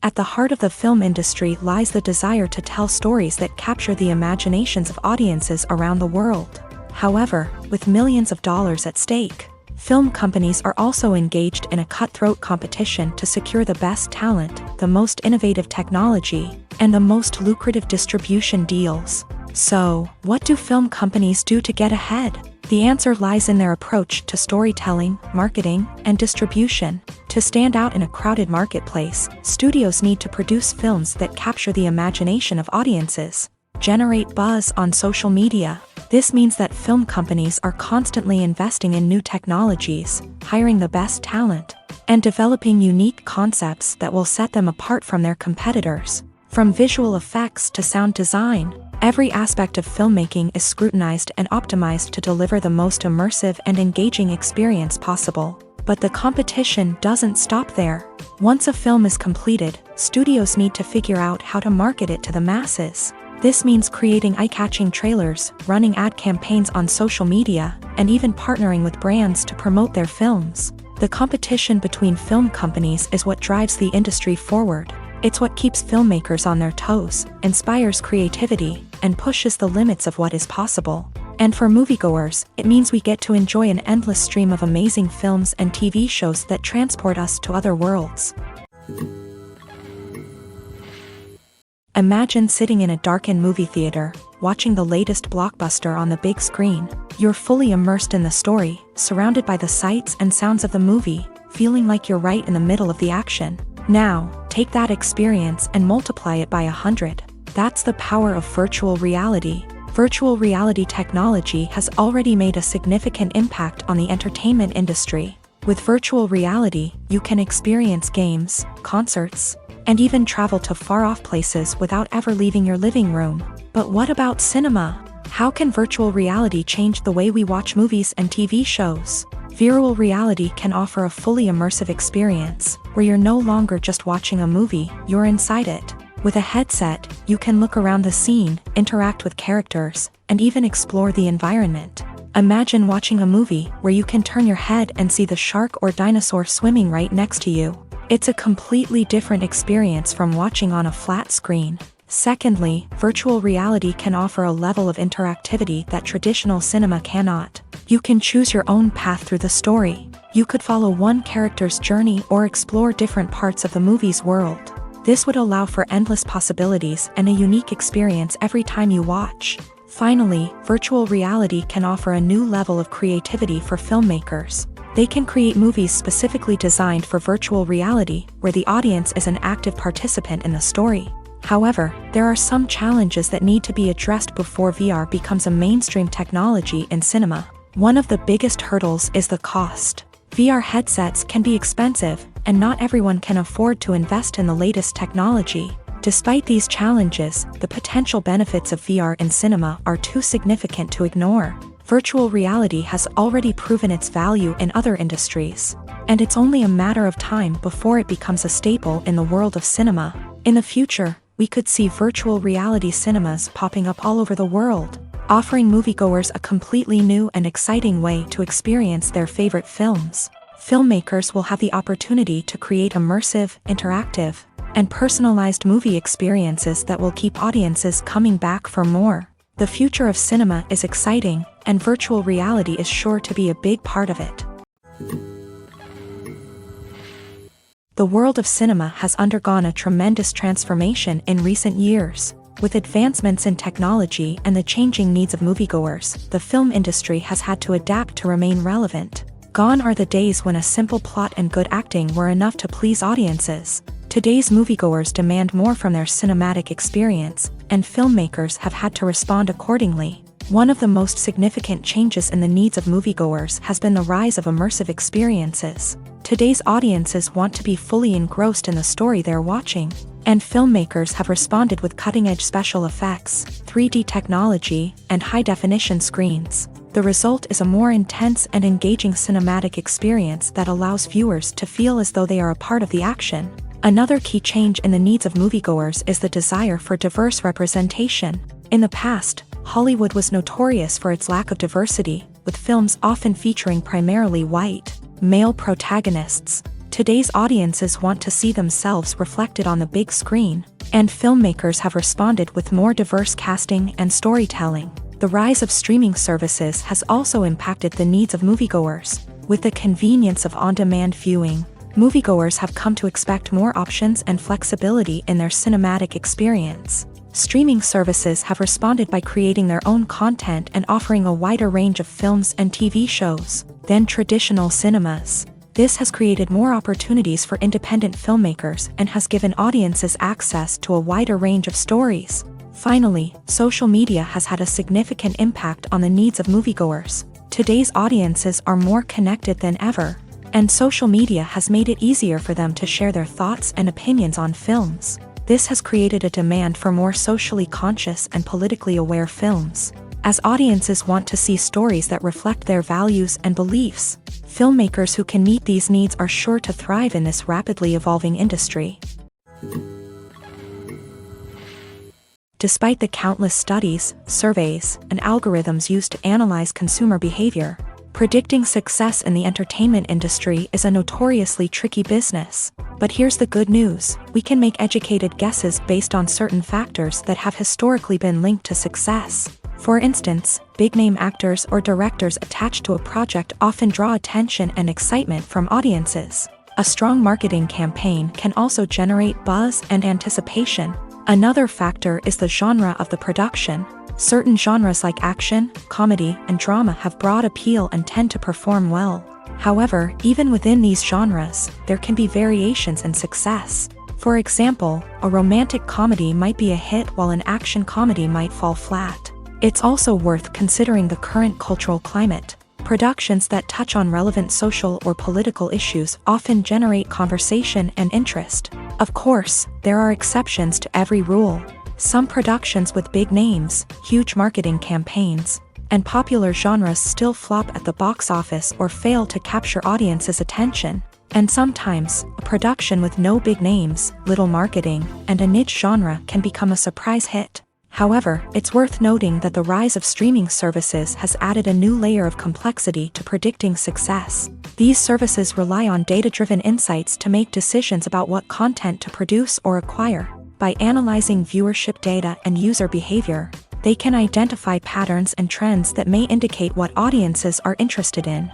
At the heart of the film industry lies the desire to tell stories that capture the imaginations of audiences around the world. However, with millions of dollars at stake, film companies are also engaged in a cutthroat competition to secure the best talent, the most innovative technology, and the most lucrative distribution deals. So, what do film companies do to get ahead? The answer lies in their approach to storytelling, marketing, and distribution. To stand out in a crowded marketplace, studios need to produce films that capture the imagination of audiences, generate buzz on social media. This means that film companies are constantly investing in new technologies, hiring the best talent, and developing unique concepts that will set them apart from their competitors. From visual effects to sound design, every aspect of filmmaking is scrutinized and optimized to deliver the most immersive and engaging experience possible. But the competition doesn't stop there. Once a film is completed, studios need to figure out how to market it to the masses. This means creating eye-catching trailers, running ad campaigns on social media, and even partnering with brands to promote their films. The competition between film companies is what drives the industry forward. It's what keeps filmmakers on their toes, inspires creativity, and pushes the limits of what is possible. And for moviegoers, it means we get to enjoy an endless stream of amazing films and TV shows that transport us to other worlds. Imagine sitting in a darkened movie theater, watching the latest blockbuster on the big screen. You're fully immersed in the story, surrounded by the sights and sounds of the movie, feeling like you're right in the middle of the action. Now, take that experience and multiply it by 100. That's the power of virtual reality. Virtual reality technology has already made a significant impact on the entertainment industry. With virtual reality, you can experience games, concerts, and even travel to far-off places without ever leaving your living room. But what about cinema? How can virtual reality change the way we watch movies and TV shows? Virtual reality can offer a fully immersive experience, where you're no longer just watching a movie, you're inside it. With a headset, you can look around the scene, interact with characters, and even explore the environment. Imagine watching a movie where you can turn your head and see the shark or dinosaur swimming right next to you. It's a completely different experience from watching on a flat screen. Secondly, virtual reality can offer a level of interactivity that traditional cinema cannot. You can choose your own path through the story. You could follow one character's journey or explore different parts of the movie's world. This would allow for endless possibilities and a unique experience every time you watch. Finally, virtual reality can offer a new level of creativity for filmmakers. They can create movies specifically designed for virtual reality, where the audience is an active participant in the story. However, there are some challenges that need to be addressed before VR becomes a mainstream technology in cinema. One of the biggest hurdles is the cost. VR headsets can be expensive, and not everyone can afford to invest in the latest technology. Despite these challenges, the potential benefits of VR in cinema are too significant to ignore. Virtual reality has already proven its value in other industries, and it's only a matter of time before it becomes a staple in the world of cinema. In the future, we could see virtual reality cinemas popping up all over the world, offering moviegoers a completely new and exciting way to experience their favorite films. Filmmakers will have the opportunity to create immersive, interactive, and personalized movie experiences that will keep audiences coming back for more. The future of cinema is exciting, and virtual reality is sure to be a big part of it. The world of cinema has undergone a tremendous transformation in recent years. With advancements in technology and the changing needs of moviegoers, the film industry has had to adapt to remain relevant. Gone are the days when a simple plot and good acting were enough to please audiences. Today's moviegoers demand more from their cinematic experience, and filmmakers have had to respond accordingly. One of the most significant changes in the needs of moviegoers has been the rise of immersive experiences. Today's audiences want to be fully engrossed in the story they're watching, and filmmakers have responded with cutting-edge special effects, 3D technology, and high-definition screens. The result is a more intense and engaging cinematic experience that allows viewers to feel as though they are a part of the action. Another key change in the needs of moviegoers is the desire for diverse representation. In the past, Hollywood was notorious for its lack of diversity, with films often featuring primarily white, male protagonists. Today's audiences want to see themselves reflected on the big screen, and filmmakers have responded with more diverse casting and storytelling. The rise of streaming services has also impacted the needs of moviegoers. With the convenience of on-demand viewing, moviegoers have come to expect more options and flexibility in their cinematic experience. Streaming services have responded by creating their own content and offering a wider range of films and TV shows than traditional cinemas. This has created more opportunities for independent filmmakers and has given audiences access to a wider range of stories. Finally, social media has had a significant impact on the needs of moviegoers. Today's audiences are more connected than ever, and social media has made it easier for them to share their thoughts and opinions on films. This has created a demand for more socially conscious and politically aware films. As audiences want to see stories that reflect their values and beliefs, filmmakers who can meet these needs are sure to thrive in this rapidly evolving industry. Despite the countless studies, surveys, and algorithms used to analyze consumer behavior, predicting success in the entertainment industry is a notoriously tricky business. But here's the good news: we can make educated guesses based on certain factors that have historically been linked to success. For instance, big-name actors or directors attached to a project often draw attention and excitement from audiences. A strong marketing campaign can also generate buzz and anticipation. Another factor is the genre of the production. Certain genres like action, comedy, and drama have broad appeal and tend to perform well. However, even within these genres, there can be variations in success. For example, a romantic comedy might be a hit while an action comedy might fall flat. It's also worth considering the current cultural climate. Productions that touch on relevant social or political issues often generate conversation and interest. Of course, there are exceptions to every rule. Some productions with big names, huge marketing campaigns, and popular genres still flop at the box office or fail to capture audiences' attention. And sometimes, a production with no big names, little marketing, and a niche genre can become a surprise hit. However, it's worth noting that the rise of streaming services has added a new layer of complexity to predicting success. These services rely on data-driven insights to make decisions about what content to produce or acquire. By analyzing viewership data and user behavior, they can identify patterns and trends that may indicate what audiences are interested in.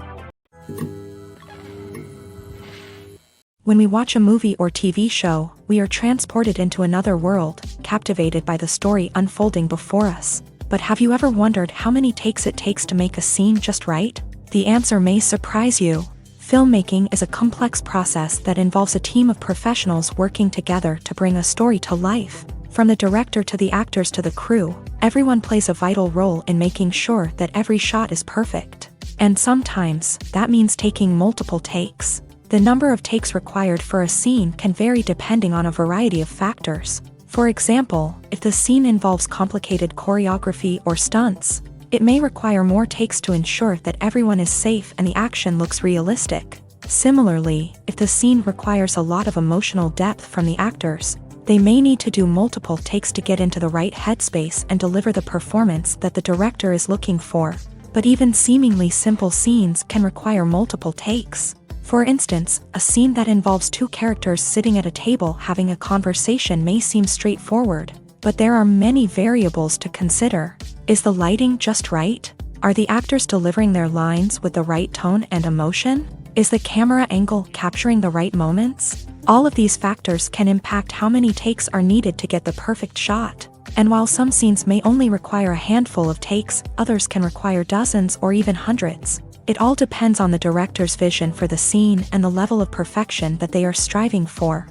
When we watch a movie or TV show, we are transported into another world, captivated by the story unfolding before us. But have you ever wondered how many takes it takes to make a scene just right? The answer may surprise you. Filmmaking is a complex process that involves a team of professionals working together to bring a story to life. From the director to the actors to the crew, everyone plays a vital role in making sure that every shot is perfect. And sometimes, that means taking multiple takes. The number of takes required for a scene can vary depending on a variety of factors. For example, if the scene involves complicated choreography or stunts, it may require more takes to ensure that everyone is safe and the action looks realistic. Similarly, if the scene requires a lot of emotional depth from the actors, they may need to do multiple takes to get into the right headspace and deliver the performance that the director is looking for. But even seemingly simple scenes can require multiple takes. For instance, a scene that involves two characters sitting at a table having a conversation may seem straightforward, but there are many variables to consider. Is the lighting just right? Are the actors delivering their lines with the right tone and emotion? Is the camera angle capturing the right moments? All of these factors can impact how many takes are needed to get the perfect shot. And while some scenes may only require a handful of takes, others can require dozens or even hundreds. It all depends on the director's vision for the scene and the level of perfection that they are striving for.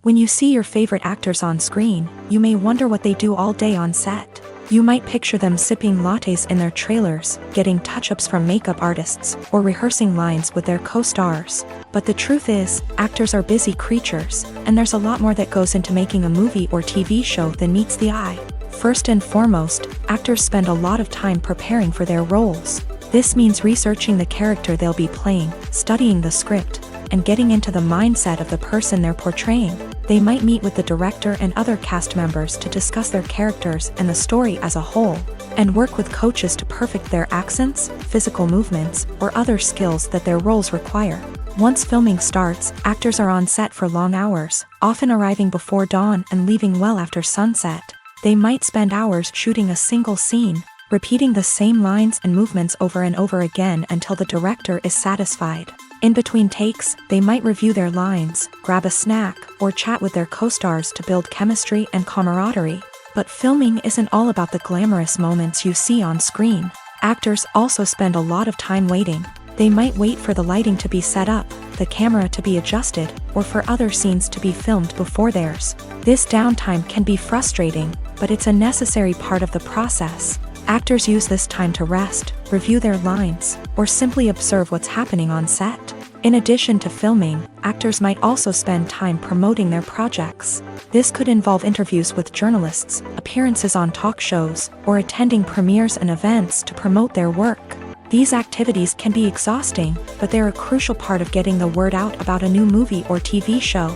When you see your favorite actors on screen, you may wonder what they do all day on set. You might picture them sipping lattes in their trailers, getting touch-ups from makeup artists, or rehearsing lines with their co-stars. But the truth is, actors are busy creatures, and there's a lot more that goes into making a movie or TV show than meets the eye. First and foremost, actors spend a lot of time preparing for their roles. This means researching the character they'll be playing, studying the script, and getting into the mindset of the person they're portraying. They might meet with the director and other cast members to discuss their characters and the story as a whole, and work with coaches to perfect their accents, physical movements, or other skills that their roles require. Once filming starts, actors are on set for long hours, often arriving before dawn and leaving well after sunset. They might spend hours shooting a single scene, repeating the same lines and movements over and over again until the director is satisfied. In between takes, they might review their lines, grab a snack, or chat with their co-stars to build chemistry and camaraderie. But filming isn't all about the glamorous moments you see on screen. Actors also spend a lot of time waiting. They might wait for the lighting to be set up, the camera to be adjusted, or for other scenes to be filmed before theirs. This downtime can be frustrating, but it's a necessary part of the process. Actors use this time to rest, review their lines, or simply observe what's happening on set. In addition to filming, actors might also spend time promoting their projects. This could involve interviews with journalists, appearances on talk shows, or attending premieres and events to promote their work. These activities can be exhausting, but they're a crucial part of getting the word out about a new movie or TV show.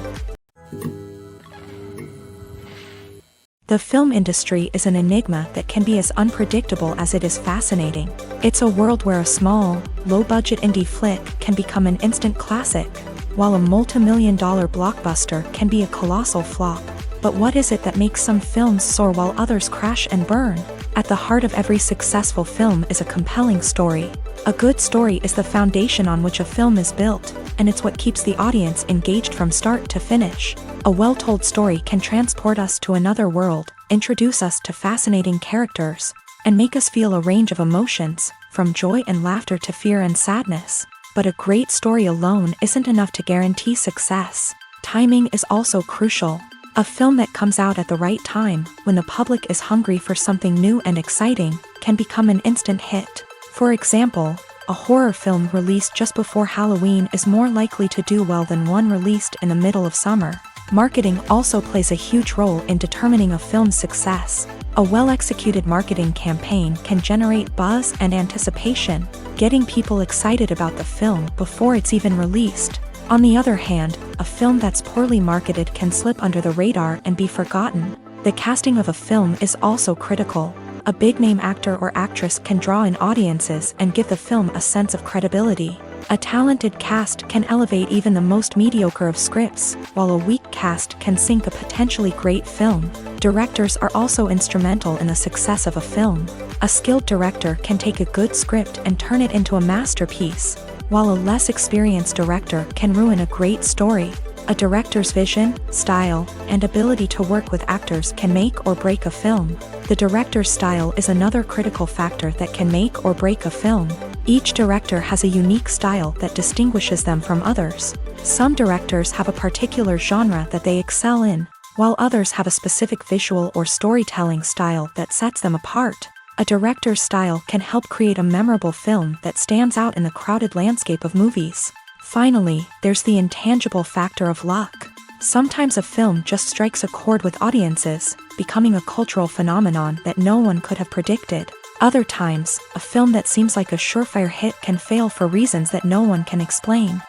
The film industry is an enigma that can be as unpredictable as it is fascinating. It's a world where a small, low-budget indie flick can become an instant classic, while a multi-million-dollar blockbuster can be a colossal flop. But what is it that makes some films soar while others crash and burn? At the heart of every successful film is a compelling story. A good story is the foundation on which a film is built, and it's what keeps the audience engaged from start to finish. A well-told story can transport us to another world, introduce us to fascinating characters, and make us feel a range of emotions, from joy and laughter to fear and sadness. But a great story alone isn't enough to guarantee success. Timing is also crucial. A film that comes out at the right time, when the public is hungry for something new and exciting, can become an instant hit. For example, a horror film released just before Halloween is more likely to do well than one released in the middle of summer. Marketing also plays a huge role in determining a film's success. A well-executed marketing campaign can generate buzz and anticipation, getting people excited about the film before it's even released. On the other hand, a film that's poorly marketed can slip under the radar and be forgotten. The casting of a film is also critical. A big-name actor or actress can draw in audiences and give the film a sense of credibility. A talented cast can elevate even the most mediocre of scripts, while a weak cast can sink a potentially great film. Directors are also instrumental in the success of a film. A skilled director can take a good script and turn it into a masterpiece, while a less experienced director can ruin a great story. A director's vision, style, and ability to work with actors can make or break a film. The director's style is another critical factor that can make or break a film. Each director has a unique style that distinguishes them from others. Some directors have a particular genre that they excel in, while others have a specific visual or storytelling style that sets them apart. A director's style can help create a memorable film that stands out in the crowded landscape of movies. Finally, there's the intangible factor of luck. Sometimes a film just strikes a chord with audiences, becoming a cultural phenomenon that no one could have predicted. Other times, a film that seems like a surefire hit can fail for reasons that no one can explain.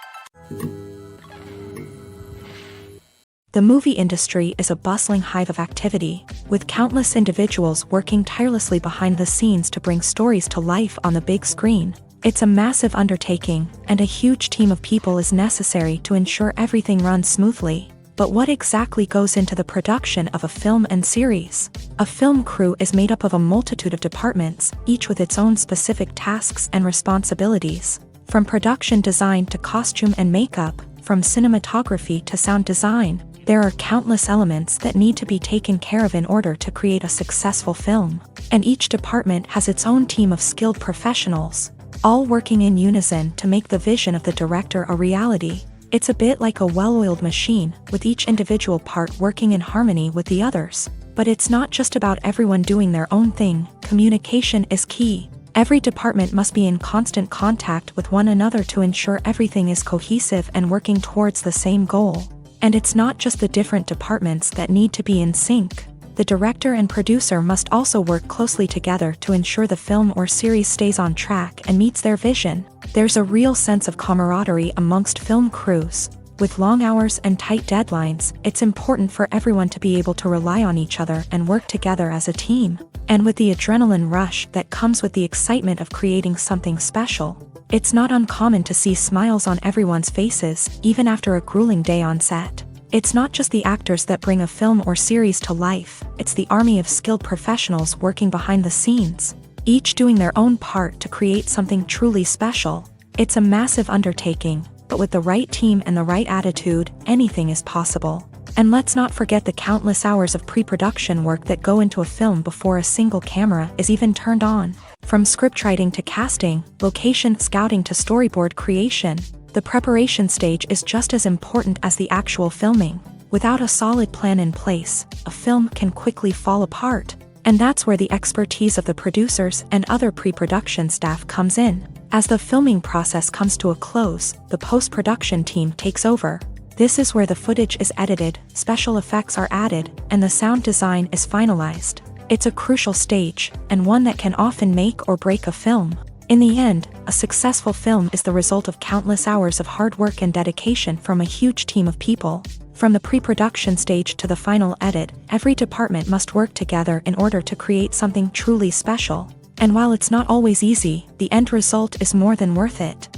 The movie industry is a bustling hive of activity, with countless individuals working tirelessly behind the scenes to bring stories to life on the big screen. It's a massive undertaking, and a huge team of people is necessary to ensure everything runs smoothly. But what exactly goes into the production of a film and series? A film crew is made up of a multitude of departments, each with its own specific tasks and responsibilities. From production design to costume and makeup, from cinematography to sound design, there are countless elements that need to be taken care of in order to create a successful film. And each department has its own team of skilled professionals, all working in unison to make the vision of the director a reality. It's a bit like a well-oiled machine, with each individual part working in harmony with the others. But it's not just about everyone doing their own thing. Communication is key. Every department must be in constant contact with one another to ensure everything is cohesive and working towards the same goal. And it's not just the different departments that need to be in sync. The director and producer must also work closely together to ensure the film or series stays on track and meets their vision. There's a real sense of camaraderie amongst film crews. With long hours and tight deadlines, it's important for everyone to be able to rely on each other and work together as a team. And with the adrenaline rush that comes with the excitement of creating something special, it's not uncommon to see smiles on everyone's faces, even after a grueling day on set. It's not just the actors that bring a film or series to life, it's the army of skilled professionals working behind the scenes, each doing their own part to create something truly special. It's a massive undertaking, but with the right team and the right attitude, anything is possible. And let's not forget the countless hours of pre-production work that go into a film before a single camera is even turned on. From scriptwriting to casting, location scouting to storyboard creation, the preparation stage is just as important as the actual filming. Without a solid plan in place, a film can quickly fall apart. And that's where the expertise of the producers and other pre-production staff comes in. As the filming process comes to a close, the post-production team takes over. This is where the footage is edited, special effects are added, and the sound design is finalized. It's a crucial stage, and one that can often make or break a film. In the end, a successful film is the result of countless hours of hard work and dedication from a huge team of people. From the pre-production stage to the final edit, every department must work together in order to create something truly special. And while it's not always easy, the end result is more than worth it.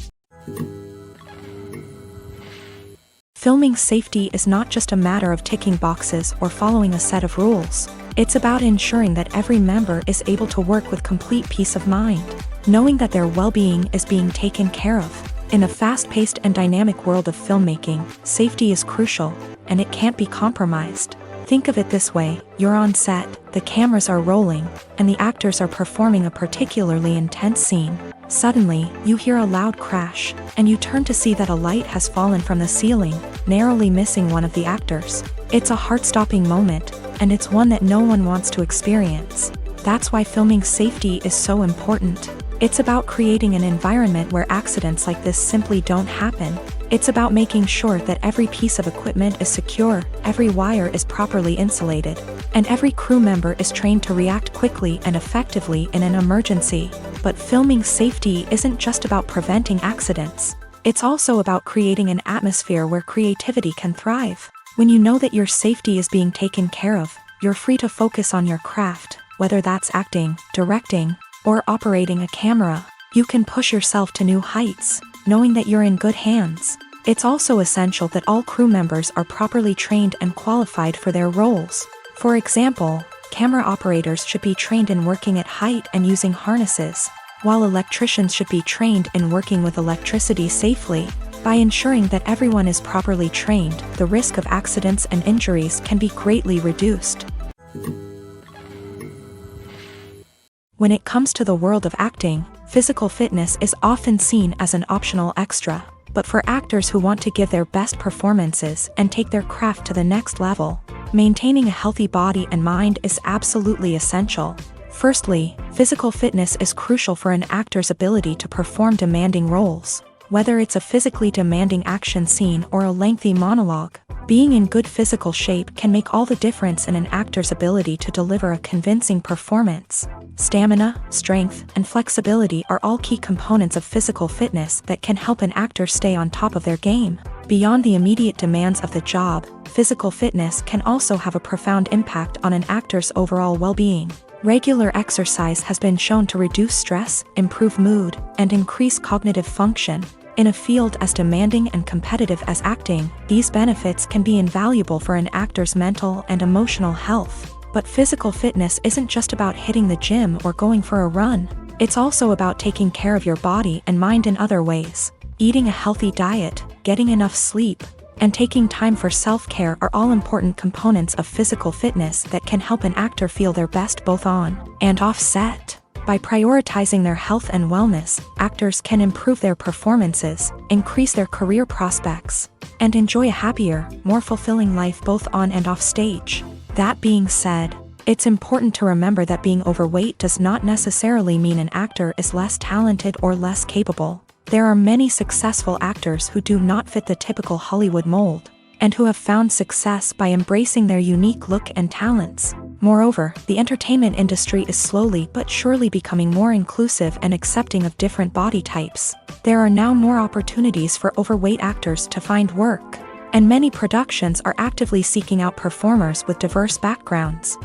Filming safety is not just a matter of ticking boxes or following a set of rules. It's about ensuring that every member is able to work with complete peace of mind, knowing that their well-being is being taken care of. In a fast-paced and dynamic world of filmmaking, safety is crucial, and it can't be compromised. Think of it this way: you're on set, the cameras are rolling, and the actors are performing a particularly intense scene. Suddenly, you hear a loud crash, and you turn to see that a light has fallen from the ceiling, narrowly missing one of the actors. It's a heart-stopping moment, and it's one that no one wants to experience. That's why filming safety is so important. It's about creating an environment where accidents like this simply don't happen. It's about making sure that every piece of equipment is secure, every wire is properly insulated, and every crew member is trained to react quickly and effectively in an emergency. But filming safety isn't just about preventing accidents. It's also about creating an atmosphere where creativity can thrive. When you know that your safety is being taken care of, you're free to focus on your craft, whether that's acting, directing, or operating a camera. You can push yourself to new heights, knowing that you're in good hands. It's also essential that all crew members are properly trained and qualified for their roles. For example, camera operators should be trained in working at height and using harnesses, while electricians should be trained in working with electricity safely. By ensuring that everyone is properly trained, the risk of accidents and injuries can be greatly reduced. When it comes to the world of acting, Physical fitness is often seen as an optional extra, but for actors who want to give their best performances and take their craft to the next level, maintaining a healthy body and mind is absolutely essential. Firstly, physical fitness is crucial for an actor's ability to perform demanding roles. Whether it's a physically demanding action scene or a lengthy monologue, being in good physical shape can make all the difference in an actor's ability to deliver a convincing performance. Stamina, strength, and flexibility are all key components of physical fitness that can help an actor stay on top of their game. Beyond the immediate demands of the job, physical fitness can also have a profound impact on an actor's overall well-being. Regular exercise has been shown to reduce stress, improve mood, and increase cognitive function. In a field as demanding and competitive as acting, these benefits can be invaluable for an actor's mental and emotional health. But physical fitness isn't just about hitting the gym or going for a run. It's also about taking care of your body and mind in other ways. Eating a healthy diet, getting enough sleep, and taking time for self-care are all important components of physical fitness that can help an actor feel their best both on and off set. By prioritizing their health and wellness, actors can improve their performances, increase their career prospects, and enjoy a happier, more fulfilling life both on and off stage. That being said, it's important to remember that being overweight does not necessarily mean an actor is less talented or less capable. There are many successful actors who do not fit the typical Hollywood mold, and who have found success by embracing their unique look and talents. Moreover, the entertainment industry is slowly but surely becoming more inclusive and accepting of different body types. There are now more opportunities for overweight actors to find work, and many productions are actively seeking out performers with diverse backgrounds.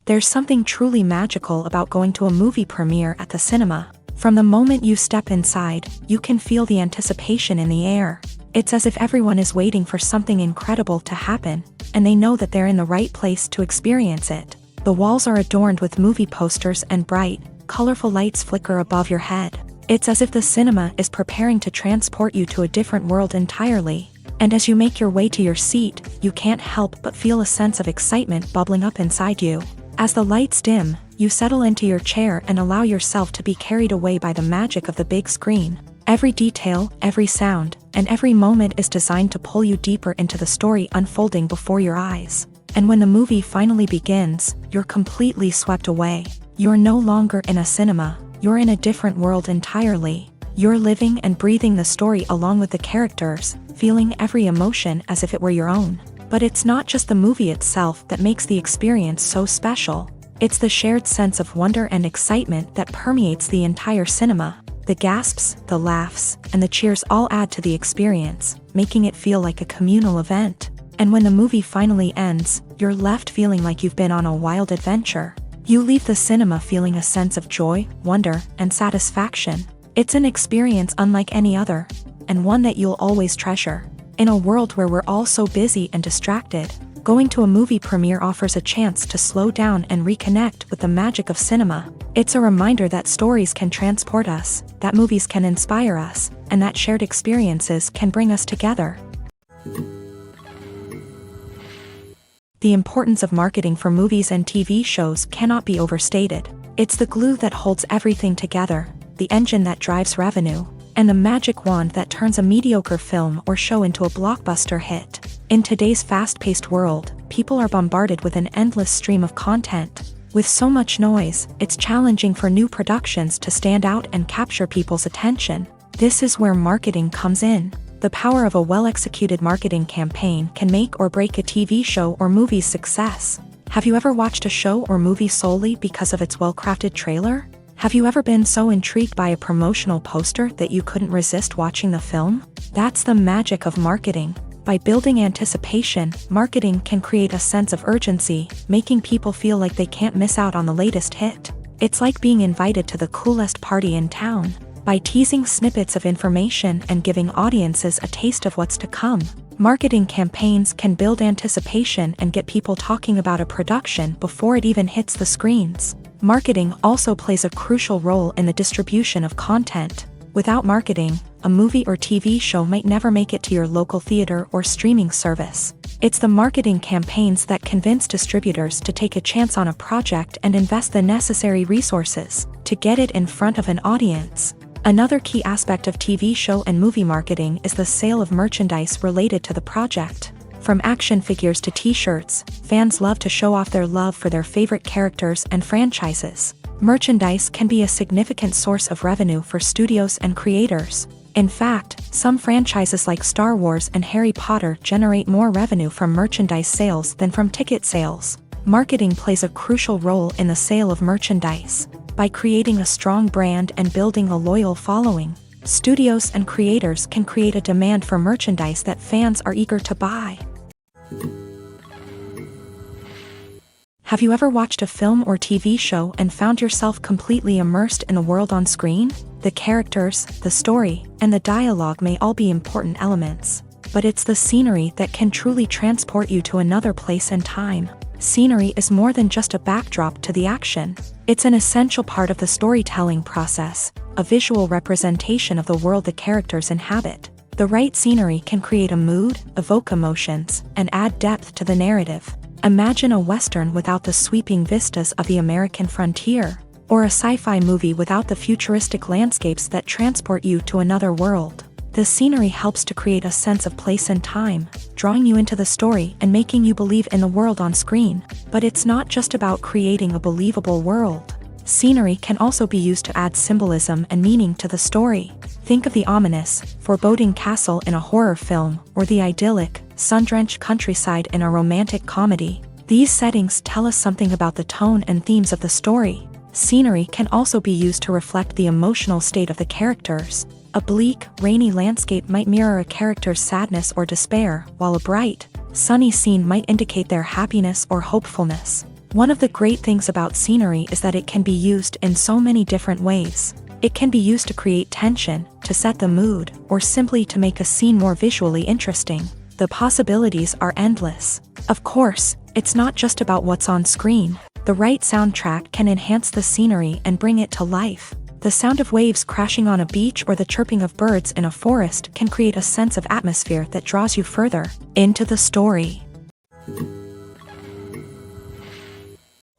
There's something truly magical about going to a movie premiere at the cinema. From the moment you step inside, you can feel the anticipation in the air. It's as if everyone is waiting for something incredible to happen, and they know that they're in the right place to experience it. The walls are adorned with movie posters and bright, colorful lights flicker above your head. It's as if the cinema is preparing to transport you to a different world entirely. And as you make your way to your seat, you can't help but feel a sense of excitement bubbling up inside you. As the lights dim, you settle into your chair and allow yourself to be carried away by the magic of the big screen. Every detail, every sound, and every moment is designed to pull you deeper into the story unfolding before your eyes. And when the movie finally begins, you're completely swept away. You're no longer in a cinema, you're in a different world entirely. You're living and breathing the story along with the characters, feeling every emotion as if it were your own. But it's not just the movie itself that makes the experience so special. It's the shared sense of wonder and excitement that permeates the entire cinema. The gasps, the laughs, and the cheers all add to the experience, making it feel like a communal event. And when the movie finally ends, you're left feeling like you've been on a wild adventure. You leave the cinema feeling a sense of joy, wonder, and satisfaction. It's an experience unlike any other, and one that you'll always treasure. In a world where we're all so busy and distracted, going to a movie premiere offers a chance to slow down and reconnect with the magic of cinema. It's a reminder that stories can transport us, that movies can inspire us, and that shared experiences can bring us together. The importance of marketing for movies and TV shows cannot be overstated. It's the glue that holds everything together, the engine that drives revenue, and the magic wand that turns a mediocre film or show into a blockbuster hit. In today's fast-paced world, people are bombarded with an endless stream of content. With so much noise, it's challenging for new productions to stand out and capture people's attention. This is where marketing comes in. The power of a well-executed marketing campaign can make or break a TV show or movie's success. Have you ever watched a show or movie solely because of its well-crafted trailer? Have you ever been so intrigued by a promotional poster that you couldn't resist watching the film? That's the magic of marketing. By building anticipation, marketing can create a sense of urgency, making people feel like they can't miss out on the latest hit. It's like being invited to the coolest party in town. By teasing snippets of information and giving audiences a taste of what's to come, marketing campaigns can build anticipation and get people talking about a production before it even hits the screens. Marketing also plays a crucial role in the distribution of content. Without marketing, a movie or TV show might never make it to your local theater or streaming service. It's the marketing campaigns that convince distributors to take a chance on a project and invest the necessary resources to get it in front of an audience. Another key aspect of TV show and movie marketing is the sale of merchandise related to the project. From action figures to t-shirts, fans love to show off their love for their favorite characters and franchises. Merchandise can be a significant source of revenue for studios and creators. In fact, some franchises like Star Wars and Harry Potter generate more revenue from merchandise sales than from ticket sales. Marketing plays a crucial role in the sale of merchandise. By creating a strong brand and building a loyal following, studios and creators can create a demand for merchandise that fans are eager to buy. Have you ever watched a film or TV show and found yourself completely immersed in the world on screen? The characters, the story, and the dialogue may all be important elements, but it's the scenery that can truly transport you to another place and time. Scenery is more than just a backdrop to the action. It's an essential part of the storytelling process, a visual representation of the world the characters inhabit. The right scenery can create a mood, evoke emotions, and add depth to the narrative. Imagine a Western without the sweeping vistas of the American frontier, or a sci-fi movie without the futuristic landscapes that transport you to another world. The scenery helps to create a sense of place and time, drawing you into the story and making you believe in the world on screen. But it's not just about creating a believable world. Scenery can also be used to add symbolism and meaning to the story. Think of the ominous, foreboding castle in a horror film, or the idyllic, sun-drenched countryside in a romantic comedy. These settings tell us something about the tone and themes of the story. Scenery can also be used to reflect the emotional state of the characters. A bleak, rainy landscape might mirror a character's sadness or despair, while a bright, sunny scene might indicate their happiness or hopefulness. One of the great things about scenery is that it can be used in so many different ways. It can be used to create tension, to set the mood, or simply to make a scene more visually interesting. The possibilities are endless. Of course, it's not just about what's on screen. The right soundtrack can enhance the scenery and bring it to life. The sound of waves crashing on a beach or the chirping of birds in a forest can create a sense of atmosphere that draws you further into the story.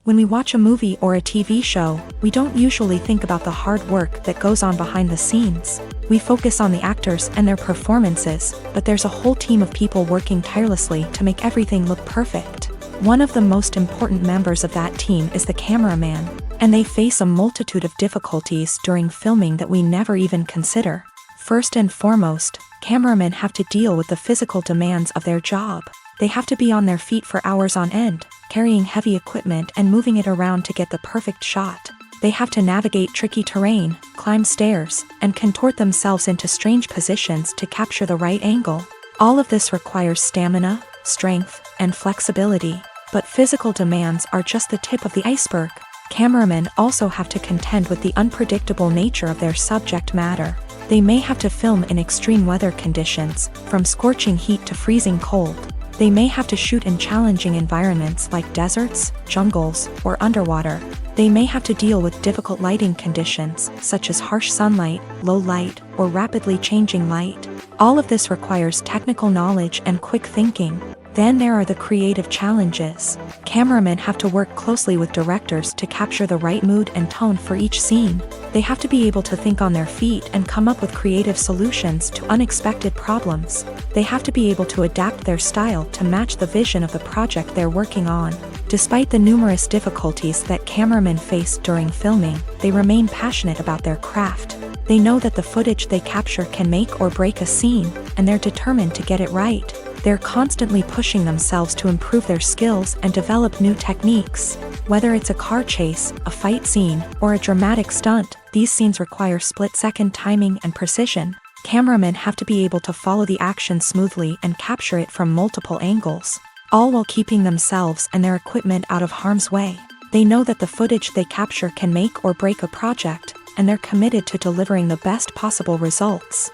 When we watch a movie or a TV show, we don't usually think about the hard work that goes on behind the scenes. We focus on the actors and their performances, but there's a whole team of people working tirelessly to make everything look perfect. One of the most important members of that team is the cameraman, and they face a multitude of difficulties during filming that we never even consider. First and foremost, cameramen have to deal with the physical demands of their job. They have to be on their feet for hours on end, carrying heavy equipment and moving it around to get the perfect shot. They have to navigate tricky terrain, climb stairs, and contort themselves into strange positions to capture the right angle. All of this requires stamina, strength, and flexibility. But physical demands are just the tip of the iceberg. Cameramen also have to contend with the unpredictable nature of their subject matter. They may have to film in extreme weather conditions, from scorching heat to freezing cold. They may have to shoot in challenging environments like deserts, jungles, or underwater. They may have to deal with difficult lighting conditions, such as harsh sunlight, low light, or rapidly changing light. All of this requires technical knowledge and quick thinking. Then there are the creative challenges. Cameramen have to work closely with directors to capture the right mood and tone for each scene. They have to be able to think on their feet and come up with creative solutions to unexpected problems. They have to be able to adapt their style to match the vision of the project they're working on. Despite the numerous difficulties that cameramen face during filming, they remain passionate about their craft. They know that the footage they capture can make or break a scene, and they're determined to get it right. They're constantly pushing themselves to improve their skills and develop new techniques. Whether it's a car chase, a fight scene, or a dramatic stunt, these scenes require split-second timing and precision. Cameramen have to be able to follow the action smoothly and capture it from multiple angles, all while keeping themselves and their equipment out of harm's way. They know that the footage they capture can make or break a project, and they're committed to delivering the best possible results.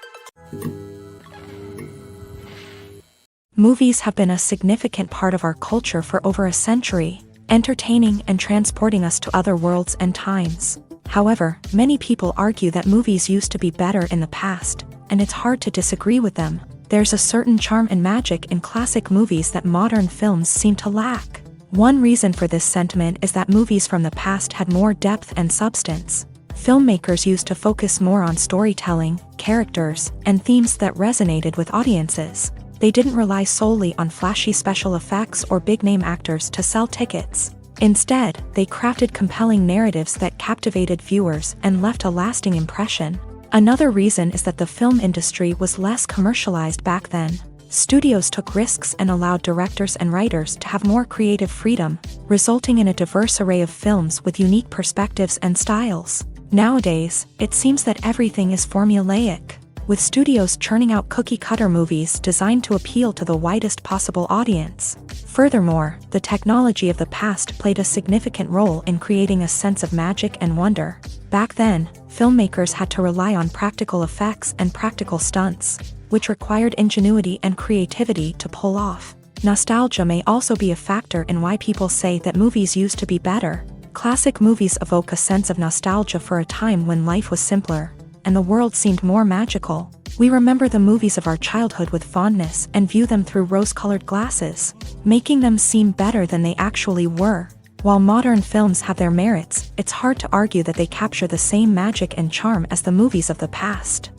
Movies have been a significant part of our culture for over a century, entertaining and transporting us to other worlds and times. However, many people argue that movies used to be better in the past. and it's hard to disagree with them. There's a certain charm and magic in classic movies that modern films seem to lack. One reason for this sentiment is that movies from the past had more depth and substance. Filmmakers used to focus more on storytelling, characters, and themes that resonated with audiences. They didn't rely solely on flashy special effects or big-name actors to sell tickets. Instead, they crafted compelling narratives that captivated viewers and left a lasting impression. Another reason is that the film industry was less commercialized back then. Studios took risks and allowed directors and writers to have more creative freedom, resulting in a diverse array of films with unique perspectives and styles. Nowadays, it seems that everything is formulaic, with studios churning out cookie-cutter movies designed to appeal to the widest possible audience. Furthermore, the technology of the past played a significant role in creating a sense of magic and wonder. Back then, filmmakers had to rely on practical effects and practical stunts, which required ingenuity and creativity to pull off. Nostalgia may also be a factor in why people say that movies used to be better. Classic movies evoke a sense of nostalgia for a time when life was simpler, and the world seemed more magical. We remember the movies of our childhood with fondness and view them through rose-colored glasses, making them seem better than they actually were. While modern films have their merits, it's hard to argue that they capture the same magic and charm as the movies of the past.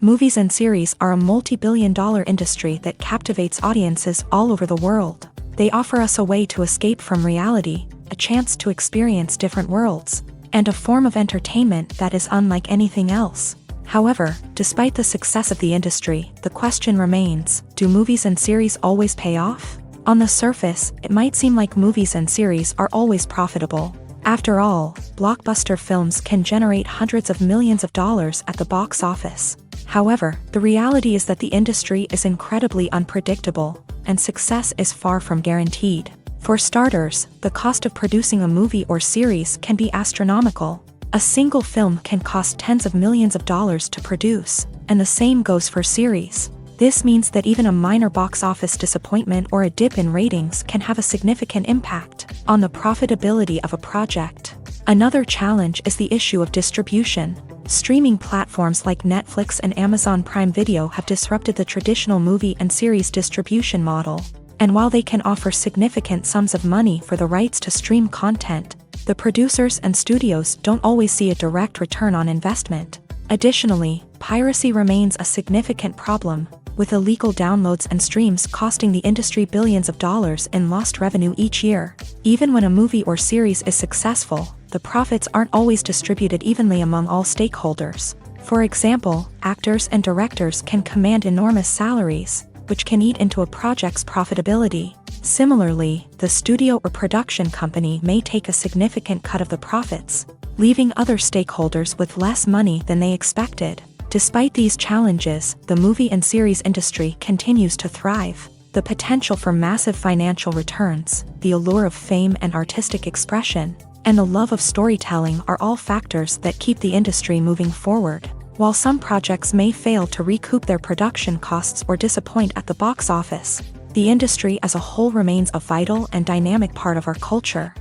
Movies and series are a multi-billion-dollar industry that captivates audiences all over the world. They offer us a way to escape from reality, a chance to experience different worlds, and a form of entertainment that is unlike anything else. However, despite the success of the industry, the question remains, do movies and series always pay off? On the surface, it might seem like movies and series are always profitable. After all, blockbuster films can generate hundreds of millions of dollars at the box office. However, the reality is that the industry is incredibly unpredictable, and success is far from guaranteed. For starters, the cost of producing a movie or series can be astronomical. A single film can cost tens of millions of dollars to produce, and the same goes for series. This means that even a minor box office disappointment or a dip in ratings can have a significant impact on the profitability of a project. Another challenge is the issue of distribution. Streaming platforms like Netflix and Amazon Prime Video have disrupted the traditional movie and series distribution model. And while they can offer significant sums of money for the rights to stream content, the producers and studios don't always see a direct return on investment. Additionally, piracy remains a significant problem, with illegal downloads and streams costing the industry billions of dollars in lost revenue each year. Even when a movie or series is successful, the profits aren't always distributed evenly among all stakeholders. For example, actors and directors can command enormous salaries, which can eat into a project's profitability. Similarly, the studio or production company may take a significant cut of the profits, leaving other stakeholders with less money than they expected. Despite these challenges, the movie and series industry continues to thrive. The potential for massive financial returns, the allure of fame and artistic expression, and the love of storytelling are all factors that keep the industry moving forward. While some projects may fail to recoup their production costs or disappoint at the box office, the industry as a whole remains a vital and dynamic part of our culture.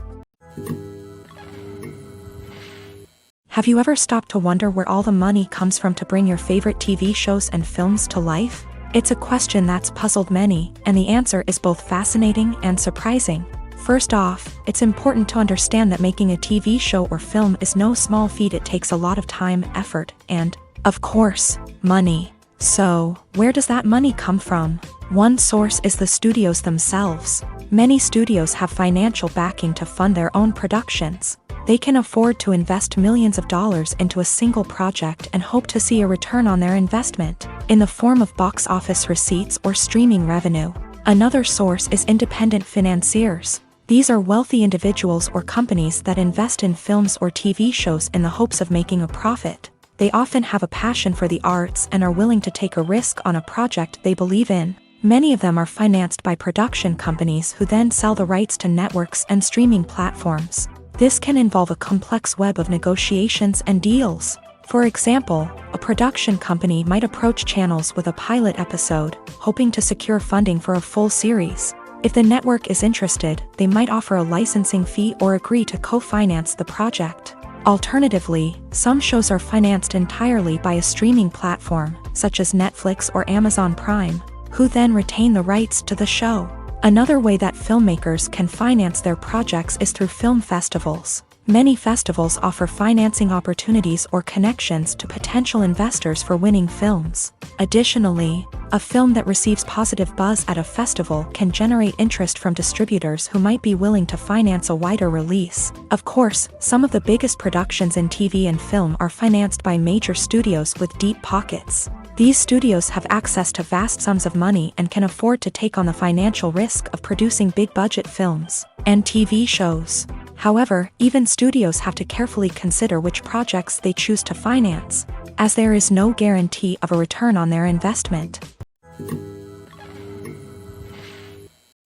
Have you ever stopped to wonder where all the money comes from to bring your favorite TV shows and films to life? It's a question that's puzzled many, and the answer is both fascinating and surprising. First off, it's important to understand that making a TV show or film is no small feat. It takes a lot of time, effort, and, of course, money. So, where does that money come from? One source is the studios themselves. Many studios have financial backing to fund their own productions. They can afford to invest millions of dollars into a single project and hope to see a return on their investment, in the form of box office receipts or streaming revenue. Another source is independent financiers. These are wealthy individuals or companies that invest in films or TV shows in the hopes of making a profit. They often have a passion for the arts and are willing to take a risk on a project they believe in. Many of them are financed by production companies who then sell the rights to networks and streaming platforms. This can involve a complex web of negotiations and deals. For example, a production company might approach channels with a pilot episode, hoping to secure funding for a full series. If the network is interested, they might offer a licensing fee or agree to co-finance the project. Alternatively, some shows are financed entirely by a streaming platform, such as Netflix or Amazon Prime, who then retain the rights to the show. Another way that filmmakers can finance their projects is through film festivals. Many festivals offer financing opportunities or connections to potential investors for winning films. Additionally, a film that receives positive buzz at a festival can generate interest from distributors who might be willing to finance a wider release. Of course, some of the biggest productions in TV and film are financed by major studios with deep pockets. These studios have access to vast sums of money and can afford to take on the financial risk of producing big-budget films and TV shows. However, even studios have to carefully consider which projects they choose to finance, as there is no guarantee of a return on their investment.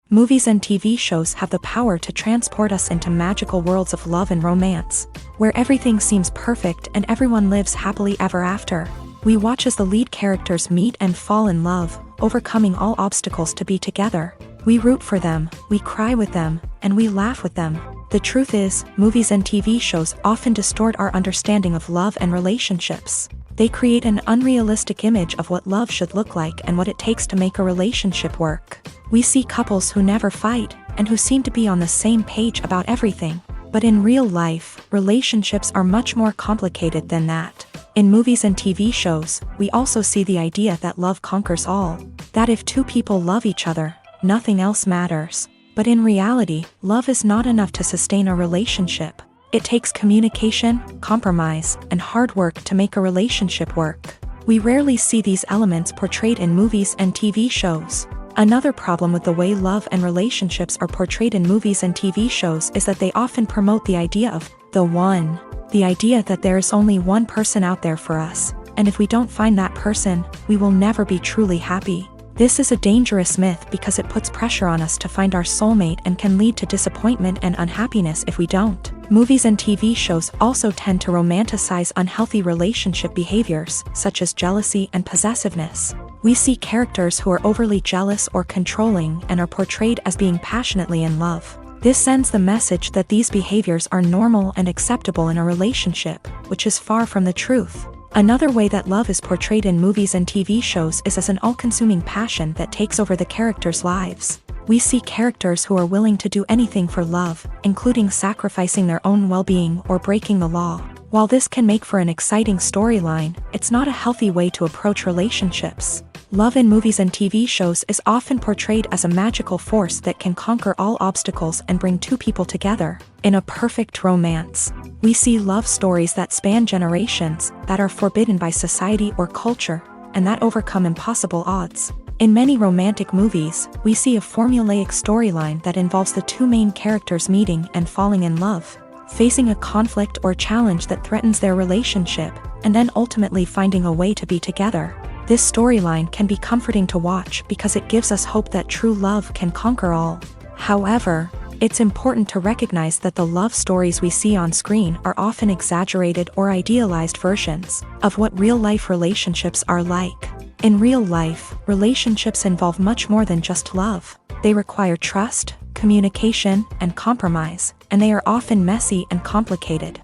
Movies and TV shows have the power to transport us into magical worlds of love and romance, where everything seems perfect and everyone lives happily ever after. We watch as the lead characters meet and fall in love, overcoming all obstacles to be together. We root for them, we cry with them, and we laugh with them. The truth is, movies and TV shows often distort our understanding of love and relationships. They create an unrealistic image of what love should look like and what it takes to make a relationship work. We see couples who never fight, and who seem to be on the same page about everything. But in real life, relationships are much more complicated than that. In movies and TV shows, we also see the idea that love conquers all. That if two people love each other, nothing else matters. But in reality, love is not enough to sustain a relationship. It takes communication, compromise, and hard work to make a relationship work. We rarely see these elements portrayed in movies and TV shows. Another problem with the way love and relationships are portrayed in movies and TV shows is that they often promote the idea of the one. The idea that there is only one person out there for us, and if we don't find that person, we will never be truly happy. This is a dangerous myth because it puts pressure on us to find our soulmate and can lead to disappointment and unhappiness if we don't. Movies and TV shows also tend to romanticize unhealthy relationship behaviors, such as jealousy and possessiveness. We see characters who are overly jealous or controlling and are portrayed as being passionately in love. This sends the message that these behaviors are normal and acceptable in a relationship, which is far from the truth. Another way that love is portrayed in movies and TV shows is as an all-consuming passion that takes over the characters' lives. We see characters who are willing to do anything for love, including sacrificing their own well-being or breaking the law. While this can make for an exciting storyline, it's not a healthy way to approach relationships. Love in movies and TV shows is often portrayed as a magical force that can conquer all obstacles and bring two people together in a perfect romance. We see love stories that span generations, that are forbidden by society or culture, and that overcome impossible odds. In many romantic movies, we see a formulaic storyline that involves the two main characters meeting and falling in love, facing a conflict or challenge that threatens their relationship, and then ultimately finding a way to be together. This storyline can be comforting to watch because it gives us hope that true love can conquer all. However, it's important to recognize that the love stories we see on screen are often exaggerated or idealized versions of what real-life relationships are like. In real life, relationships involve much more than just love. They require trust, communication, and compromise, and they are often messy and complicated.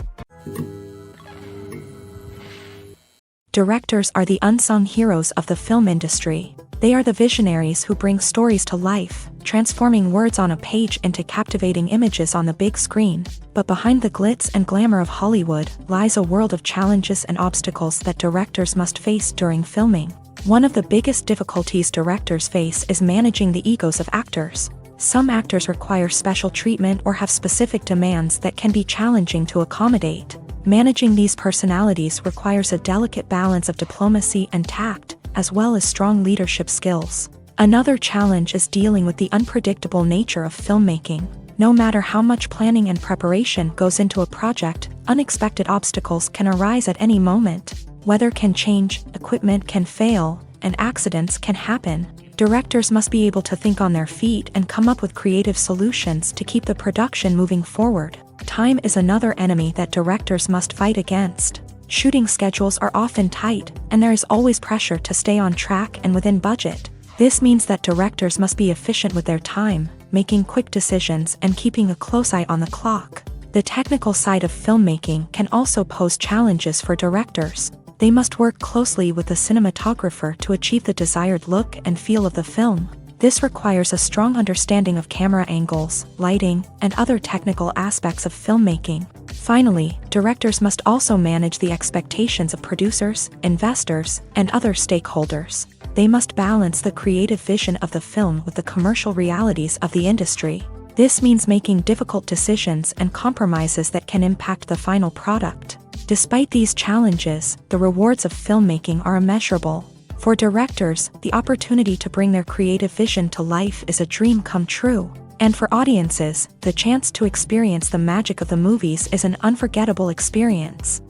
Directors are the unsung heroes of the film industry. They are the visionaries who bring stories to life, transforming words on a page into captivating images on the big screen. But behind the glitz and glamour of Hollywood lies a world of challenges and obstacles that directors must face during filming. One of the biggest difficulties directors face is managing the egos of actors. Some actors require special treatment or have specific demands that can be challenging to accommodate. Managing these personalities requires a delicate balance of diplomacy and tact, as well as strong leadership skills. Another challenge is dealing with the unpredictable nature of filmmaking. No matter how much planning and preparation goes into a project, unexpected obstacles can arise at any moment. Weather can change, equipment can fail, and accidents can happen. Directors must be able to think on their feet and come up with creative solutions to keep the production moving forward. Time is another enemy that directors must fight against. Shooting schedules are often tight, and there is always pressure to stay on track and within budget. This means that directors must be efficient with their time, making quick decisions and keeping a close eye on the clock. The technical side of filmmaking can also pose challenges for directors. They must work closely with the cinematographer to achieve the desired look and feel of the film. This requires a strong understanding of camera angles, lighting, and other technical aspects of filmmaking. Finally, directors must also manage the expectations of producers, investors, and other stakeholders. They must balance the creative vision of the film with the commercial realities of the industry. This means making difficult decisions and compromises that can impact the final product. Despite these challenges, the rewards of filmmaking are immeasurable. For directors, the opportunity to bring their creative vision to life is a dream come true. And for audiences, the chance to experience the magic of the movies is an unforgettable experience.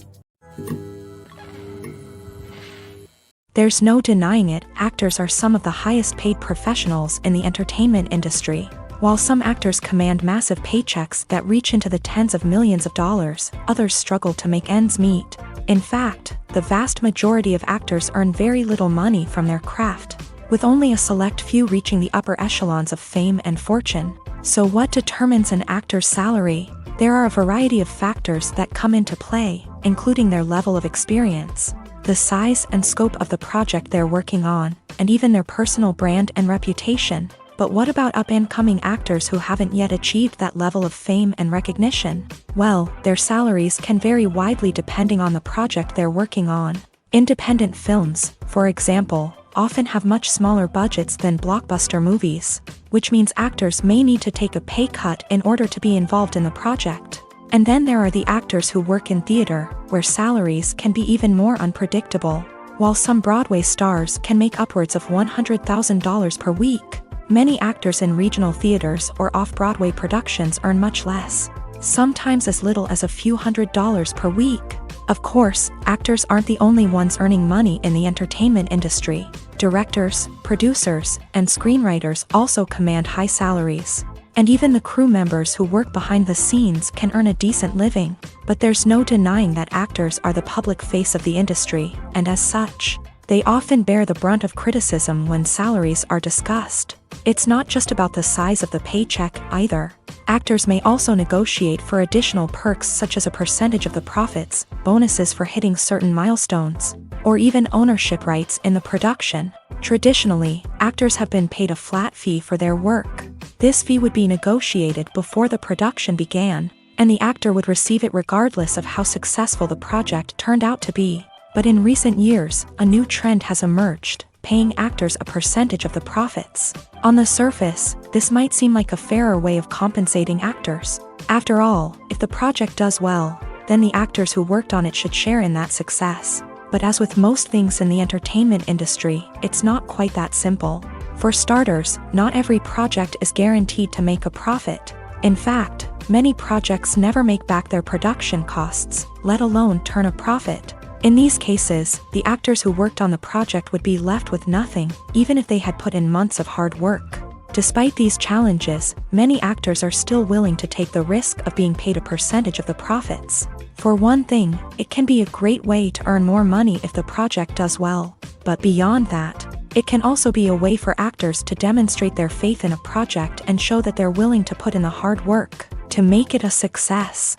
There's no denying it, actors are some of the highest paid professionals in the entertainment industry. While some actors command massive paychecks that reach into the tens of millions of dollars, others struggle to make ends meet. In fact, the vast majority of actors earn very little money from their craft, with only a select few reaching the upper echelons of fame and fortune. So what determines an actor's salary? There are a variety of factors that come into play, including their level of experience, the size and scope of the project they're working on, and even their personal brand and reputation. But what about up-and-coming actors who haven't yet achieved that level of fame and recognition? Well, their salaries can vary widely depending on the project they're working on. Independent films, for example, often have much smaller budgets than blockbuster movies, which means actors may need to take a pay cut in order to be involved in the project. And then there are the actors who work in theater, where salaries can be even more unpredictable. While some Broadway stars can make upwards of $100,000 per week, many actors in regional theaters or off-Broadway productions earn much less, sometimes as little as a few $100s per week. Of course, actors aren't the only ones earning money in the entertainment industry. Directors, producers, and screenwriters also command high salaries. And even the crew members who work behind the scenes can earn a decent living. But there's no denying that actors are the public face of the industry, and as such, they often bear the brunt of criticism when salaries are discussed. It's not just about the size of the paycheck, either. Actors may also negotiate for additional perks such as a percentage of the profits, bonuses for hitting certain milestones, or even ownership rights in the production. Traditionally, actors have been paid a flat fee for their work. This fee would be negotiated before the production began, and the actor would receive it regardless of how successful the project turned out to be. But in recent years, a new trend has emerged, paying actors a percentage of the profits. On the surface, this might seem like a fairer way of compensating actors. After all, if the project does well, then the actors who worked on it should share in that success. But as with most things in the entertainment industry, it's not quite that simple. For starters, not every project is guaranteed to make a profit. In fact, many projects never make back their production costs, let alone turn a profit. In these cases, the actors who worked on the project would be left with nothing, even if they had put in months of hard work. Despite these challenges, many actors are still willing to take the risk of being paid a percentage of the profits. For one thing, it can be a great way to earn more money if the project does well. But beyond that, it can also be a way for actors to demonstrate their faith in a project and show that they're willing to put in the hard work to make it a success.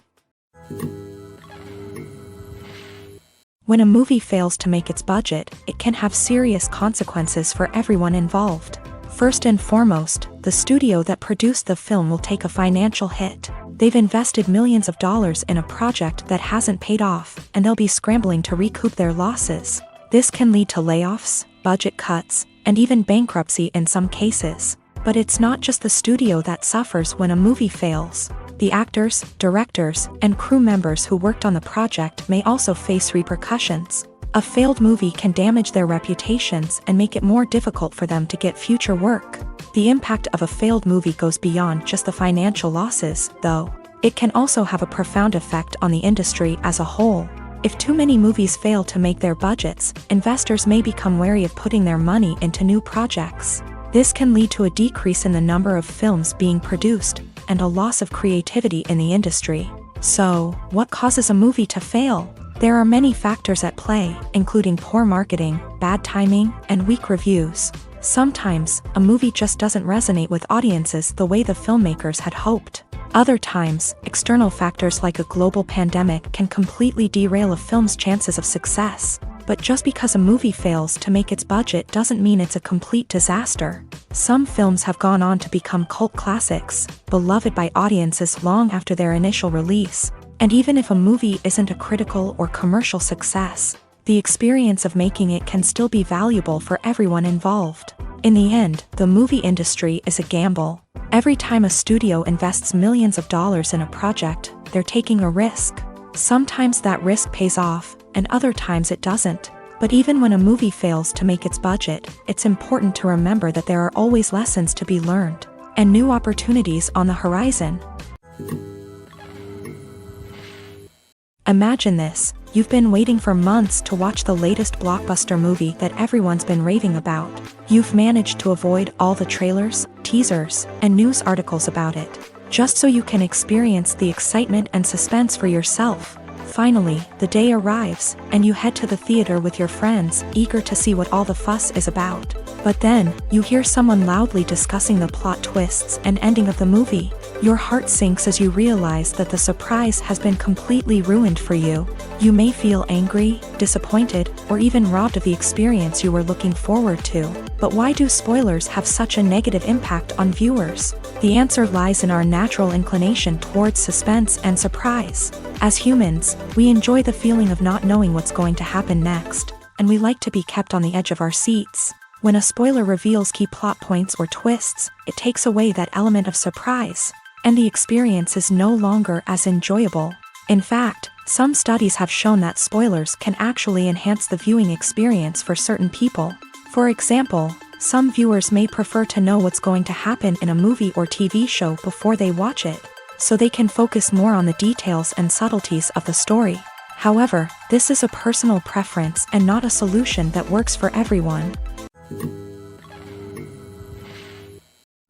When a movie fails to make its budget, it can have serious consequences for everyone involved. First and foremost, the studio that produced the film will take a financial hit. They've invested millions of dollars in a project that hasn't paid off, and they'll be scrambling to recoup their losses. This can lead to layoffs, budget cuts, and even bankruptcy in some cases. But it's not just the studio that suffers when a movie fails. The actors, directors, and crew members who worked on the project may also face repercussions. A failed movie can damage their reputations and make it more difficult for them to get future work. The impact of a failed movie goes beyond just the financial losses, though. It can also have a profound effect on the industry as a whole. If too many movies fail to make their budgets, investors may become wary of putting their money into new projects. This can lead to a decrease in the number of films being produced, and a loss of creativity in the industry. So, what causes a movie to fail? There are many factors at play, including poor marketing, bad timing, and weak reviews. Sometimes, a movie just doesn't resonate with audiences the way the filmmakers had hoped. Other times, external factors like a global pandemic can completely derail a film's chances of success. But just because a movie fails to make its budget doesn't mean it's a complete disaster. Some films have gone on to become cult classics, beloved by audiences long after their initial release. And even if a movie isn't a critical or commercial success, the experience of making it can still be valuable for everyone involved. In the end, the movie industry is a gamble. Every time a studio invests millions of dollars in a project, they're taking a risk. Sometimes that risk pays off, and other times it doesn't. But even when a movie fails to make its budget, it's important to remember that there are always lessons to be learned, and new opportunities on the horizon. Imagine this: you've been waiting for months to watch the latest blockbuster movie that everyone's been raving about. You've managed to avoid all the trailers, teasers, and news articles about it, just so you can experience the excitement and suspense for yourself. Finally, the day arrives, and you head to the theater with your friends, eager to see what all the fuss is about. But then, you hear someone loudly discussing the plot twists and ending of the movie. Your heart sinks as you realize that the surprise has been completely ruined for you. You may feel angry, disappointed, or even robbed of the experience you were looking forward to. But why do spoilers have such a negative impact on viewers? The answer lies in our natural inclination towards suspense and surprise. As humans, we enjoy the feeling of not knowing what's going to happen next, and we like to be kept on the edge of our seats. When a spoiler reveals key plot points or twists, it takes away that element of surprise, and the experience is no longer as enjoyable. In fact, some studies have shown that spoilers can actually enhance the viewing experience for certain people. For example, some viewers may prefer to know what's going to happen in a movie or TV show before they watch it, so they can focus more on the details and subtleties of the story. However, this is a personal preference and not a solution that works for everyone.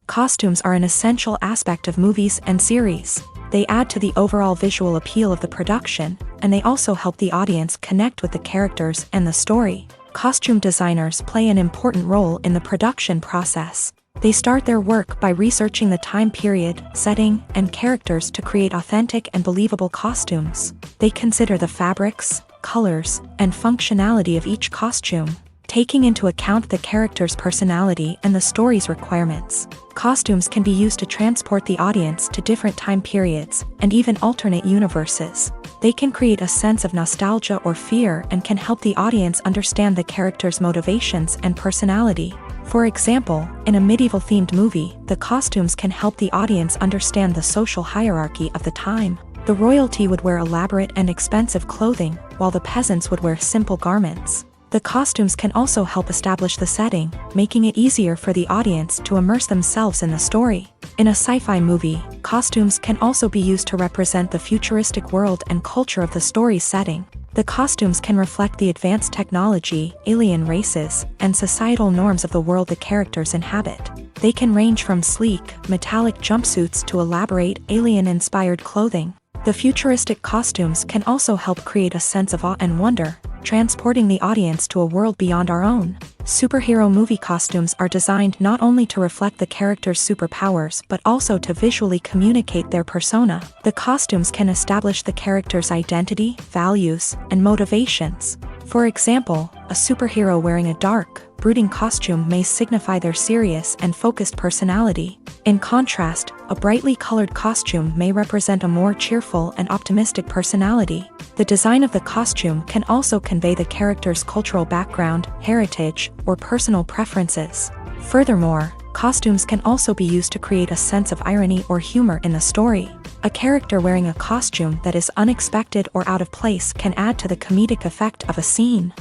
Costumes are an essential aspect of movies and series. They add to the overall visual appeal of the production, and they also help the audience connect with the characters and the story. Costume designers play an important role in the production process. They start their work by researching the time period, setting, and characters to create authentic and believable costumes. They consider the fabrics, colors, and functionality of each costume, taking into account the character's personality and the story's requirements. Costumes can be used to transport the audience to different time periods and even alternate universes. They can create a sense of nostalgia or fear and can help the audience understand the character's motivations and personality. For example, in a medieval-themed movie, the costumes can help the audience understand the social hierarchy of the time. The royalty would wear elaborate and expensive clothing, while the peasants would wear simple garments. The costumes can also help establish the setting, making it easier for the audience to immerse themselves in the story. In a sci-fi movie, costumes can also be used to represent the futuristic world and culture of the story's setting. The costumes can reflect the advanced technology, alien races, and societal norms of the world the characters inhabit. They can range from sleek, metallic jumpsuits to elaborate, alien-inspired clothing. The futuristic costumes can also help create a sense of awe and wonder, transporting the audience to a world beyond our own. Superhero movie costumes are designed not only to reflect the character's superpowers but also to visually communicate their persona. The costumes can establish the character's identity, values, and motivations. For example, a superhero wearing a dark, brooding costume may signify their serious and focused personality. In contrast, a brightly colored costume may represent a more cheerful and optimistic personality. The design of the costume can also convey the character's cultural background, heritage, or personal preferences. Furthermore, costumes can also be used to create a sense of irony or humor in the story. A character wearing a costume that is unexpected or out of place can add to the comedic effect of a scene.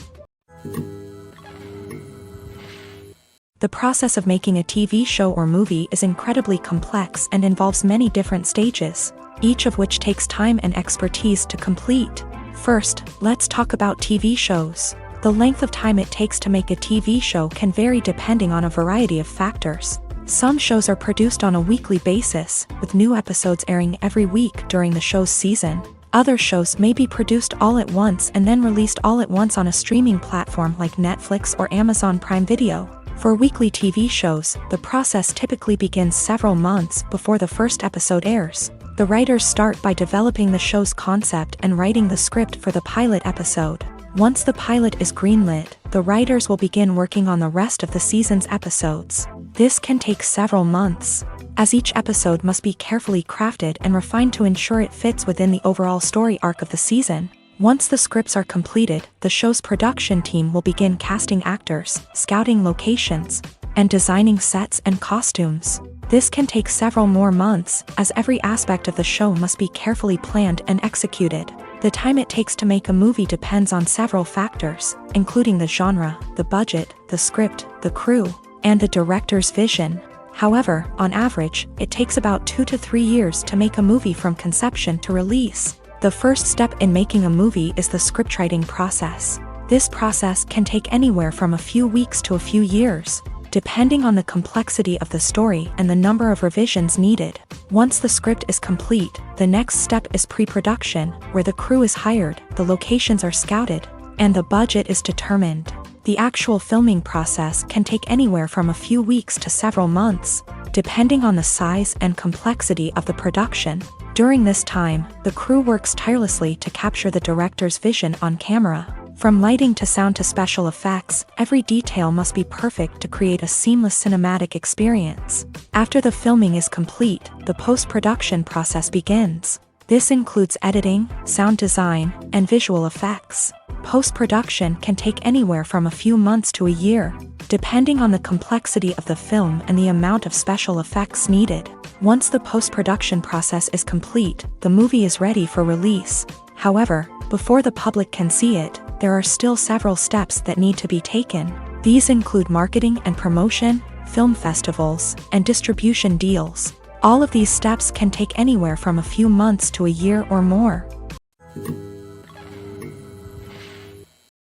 The process of making a TV show or movie is incredibly complex and involves many different stages, each of which takes time and expertise to complete. First, let's talk about TV shows. The length of time it takes to make a TV show can vary depending on a variety of factors. Some shows are produced on a weekly basis, with new episodes airing every week during the show's season. Other shows may be produced all at once and then released all at once on a streaming platform like Netflix or Amazon Prime Video. For weekly TV shows, the process typically begins several months before the first episode airs. The writers start by developing the show's concept and writing the script for the pilot episode. Once the pilot is greenlit, the writers will begin working on the rest of the season's episodes. This can take several months, as each episode must be carefully crafted and refined to ensure it fits within the overall story arc of the season. Once the scripts are completed, the show's production team will begin casting actors, scouting locations, and designing sets and costumes. This can take several more months, as every aspect of the show must be carefully planned and executed. The time it takes to make a movie depends on several factors, including the genre, the budget, the script, the crew, and the director's vision. However, on average, it takes about 2 to 3 years to make a movie from conception to release. The first step in making a movie is the scriptwriting process. This process can take anywhere from a few weeks to a few years, depending on the complexity of the story and the number of revisions needed. Once the script is complete, the next step is pre-production, where the crew is hired, the locations are scouted, and the budget is determined. The actual filming process can take anywhere from a few weeks to several months, depending on the size and complexity of the production. During this time, the crew works tirelessly to capture the director's vision on camera. From lighting to sound to special effects, every detail must be perfect to create a seamless cinematic experience. After the filming is complete, the post-production process begins. This includes editing, sound design, and visual effects. Post-production can take anywhere from a few months to a year, depending on the complexity of the film and the amount of special effects needed. Once the post-production process is complete, the movie is ready for release. However, before the public can see it, there are still several steps that need to be taken. These include marketing and promotion, film festivals, and distribution deals. All of these steps can take anywhere from a few months to a year or more.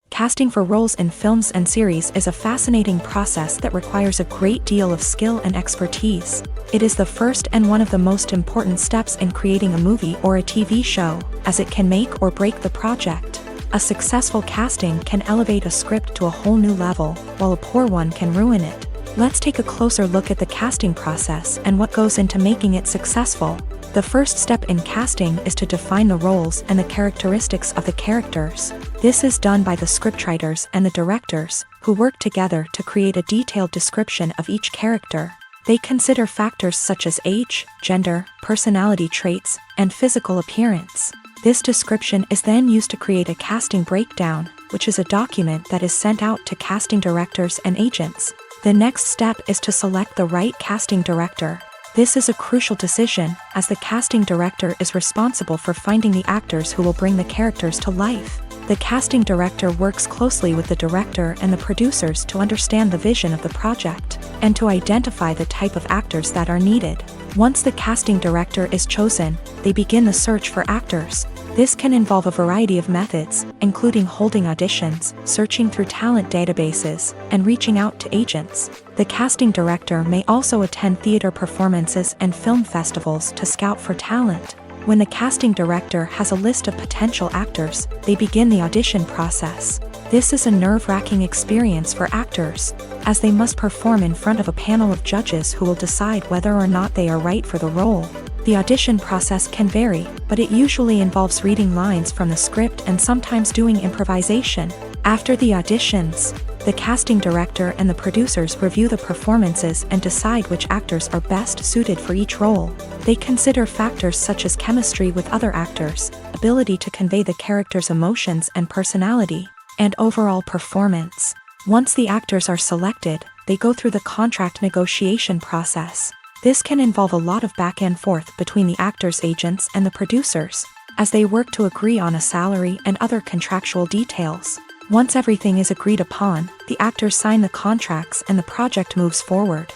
Casting for roles in films and series is a fascinating process that requires a great deal of skill and expertise. It is the first and one of the most important steps in creating a movie or a TV show, as it can make or break the project. A successful casting can elevate a script to a whole new level, while a poor one can ruin it. Let's take a closer look at the casting process and what goes into making it successful. The first step in casting is to define the roles and the characteristics of the characters. This is done by the scriptwriters and the directors, who work together to create a detailed description of each character. They consider factors such as age, gender, personality traits, and physical appearance. This description is then used to create a casting breakdown, which is a document that is sent out to casting directors and agents. The next step is to select the right casting director. This is a crucial decision, as the casting director is responsible for finding the actors who will bring the characters to life. The casting director works closely with the director and the producers to understand the vision of the project, and to identify the type of actors that are needed. Once the casting director is chosen, they begin the search for actors. This can involve a variety of methods, including holding auditions, searching through talent databases, and reaching out to agents. The casting director may also attend theater performances and film festivals to scout for talent. When the casting director has a list of potential actors, they begin the audition process. This is a nerve-wracking experience for actors, as they must perform in front of a panel of judges who will decide whether or not they are right for the role. The audition process can vary, but it usually involves reading lines from the script and sometimes doing improvisation. After the auditions, the casting director and the producers review the performances and decide which actors are best suited for each role. They consider factors such as chemistry with other actors, ability to convey the character's emotions and personality, and overall performance. Once the actors are selected, they go through the contract negotiation process. This can involve a lot of back and forth between the actors' agents and the producers, as they work to agree on a salary and other contractual details. Once everything is agreed upon, the actors sign the contracts and the project moves forward.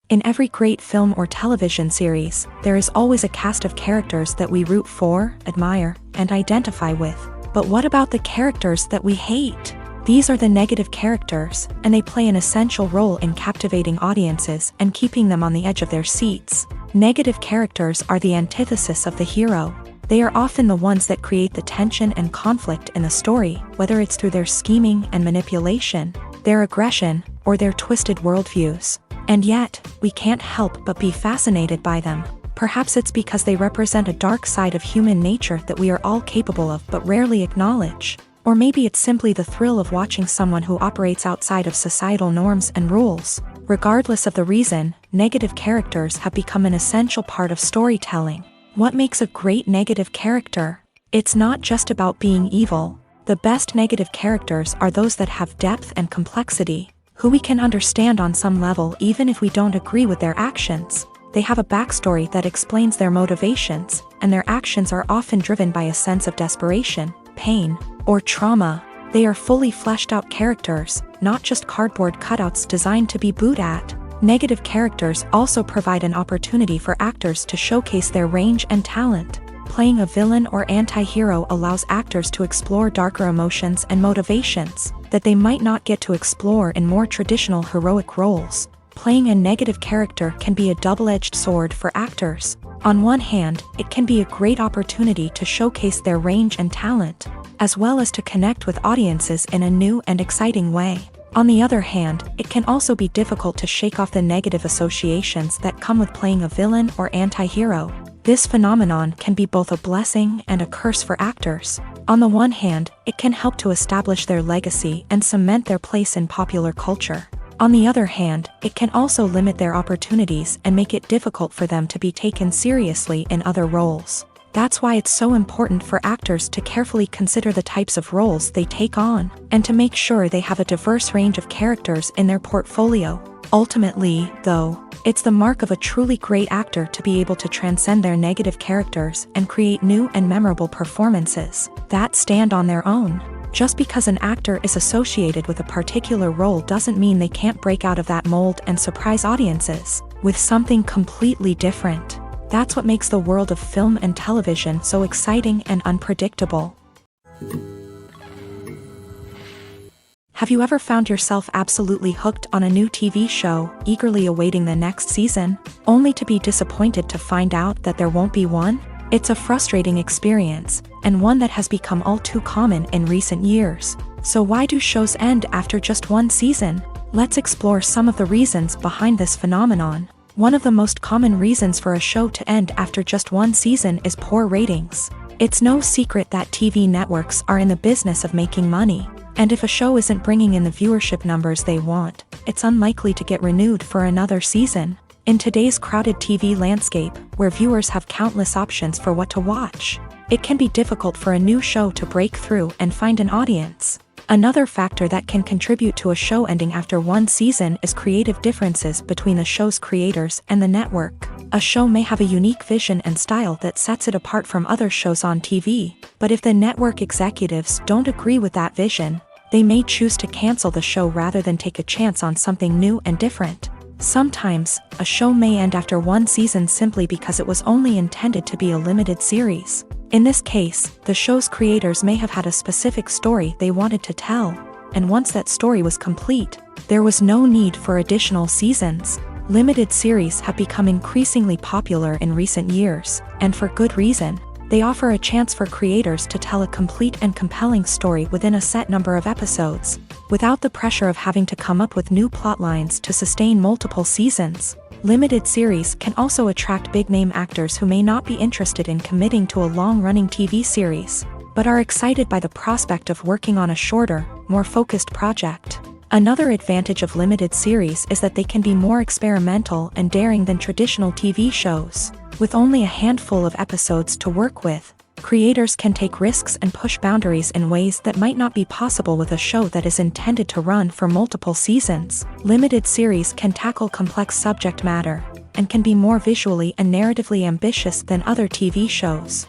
In every great film or television series, there is always a cast of characters that we root for, admire, and identify with. But what about the characters that we hate? These are the negative characters, and they play an essential role in captivating audiences and keeping them on the edge of their seats. Negative characters are the antithesis of the hero. They are often the ones that create the tension and conflict in the story, whether it's through their scheming and manipulation, their aggression, or their twisted worldviews. And yet, we can't help but be fascinated by them. Perhaps it's because they represent a dark side of human nature that we are all capable of but rarely acknowledge. Or maybe it's simply the thrill of watching someone who operates outside of societal norms and rules. Regardless of the reason, negative characters have become an essential part of storytelling. What makes a great negative character? It's not just about being evil. The best negative characters are those that have depth and complexity, who we can understand on some level even if we don't agree with their actions. They have a backstory that explains their motivations, and their actions are often driven by a sense of desperation, pain, or trauma. They are fully fleshed out characters, not just cardboard cutouts designed to be booed at. Negative characters also provide an opportunity for actors to showcase their range and talent. Playing a villain or anti-hero allows actors to explore darker emotions and motivations that they might not get to explore in more traditional heroic roles. Playing a negative character can be a double-edged sword for actors. On one hand, it can be a great opportunity to showcase their range and talent, as well as to connect with audiences in a new and exciting way. On the other hand, it can also be difficult to shake off the negative associations that come with playing a villain or anti-hero. This phenomenon can be both a blessing and a curse for actors. On the one hand, it can help to establish their legacy and cement their place in popular culture. On the other hand, it can also limit their opportunities and make it difficult for them to be taken seriously in other roles. That's why it's so important for actors to carefully consider the types of roles they take on, and to make sure they have a diverse range of characters in their portfolio. Ultimately, though, it's the mark of a truly great actor to be able to transcend their negative characters and create new and memorable performances that stand on their own. Just because an actor is associated with a particular role doesn't mean they can't break out of that mold and surprise audiences with something completely different. That's what makes the world of film and television so exciting and unpredictable. Have you ever found yourself absolutely hooked on a new TV show, eagerly awaiting the next season, only to be disappointed to find out that there won't be one? It's a frustrating experience, and one that has become all too common in recent years. So why do shows end after just one season? Let's explore some of the reasons behind this phenomenon. One of the most common reasons for a show to end after just one season is poor ratings. It's no secret that TV networks are in the business of making money, and if a show isn't bringing in the viewership numbers they want, it's unlikely to get renewed for another season. In today's crowded TV landscape, where viewers have countless options for what to watch, it can be difficult for a new show to break through and find an audience. Another factor that can contribute to a show ending after one season is creative differences between the show's creators and the network. A show may have a unique vision and style that sets it apart from other shows on TV, but if the network executives don't agree with that vision, they may choose to cancel the show rather than take a chance on something new and different. Sometimes, a show may end after one season simply because it was only intended to be a limited series. In this case, the show's creators may have had a specific story they wanted to tell, and once that story was complete, there was no need for additional seasons. Limited series have become increasingly popular in recent years, and for good reason. They offer a chance for creators to tell a complete and compelling story within a set number of episodes, without the pressure of having to come up with new plotlines to sustain multiple seasons. Limited series can also attract big-name actors who may not be interested in committing to a long-running TV series, but are excited by the prospect of working on a shorter, more focused project. Another advantage of limited series is that they can be more experimental and daring than traditional TV shows. With only a handful of episodes to work with, creators can take risks and push boundaries in ways that might not be possible with a show that is intended to run for multiple seasons. Limited series can tackle complex subject matter, and can be more visually and narratively ambitious than other TV shows.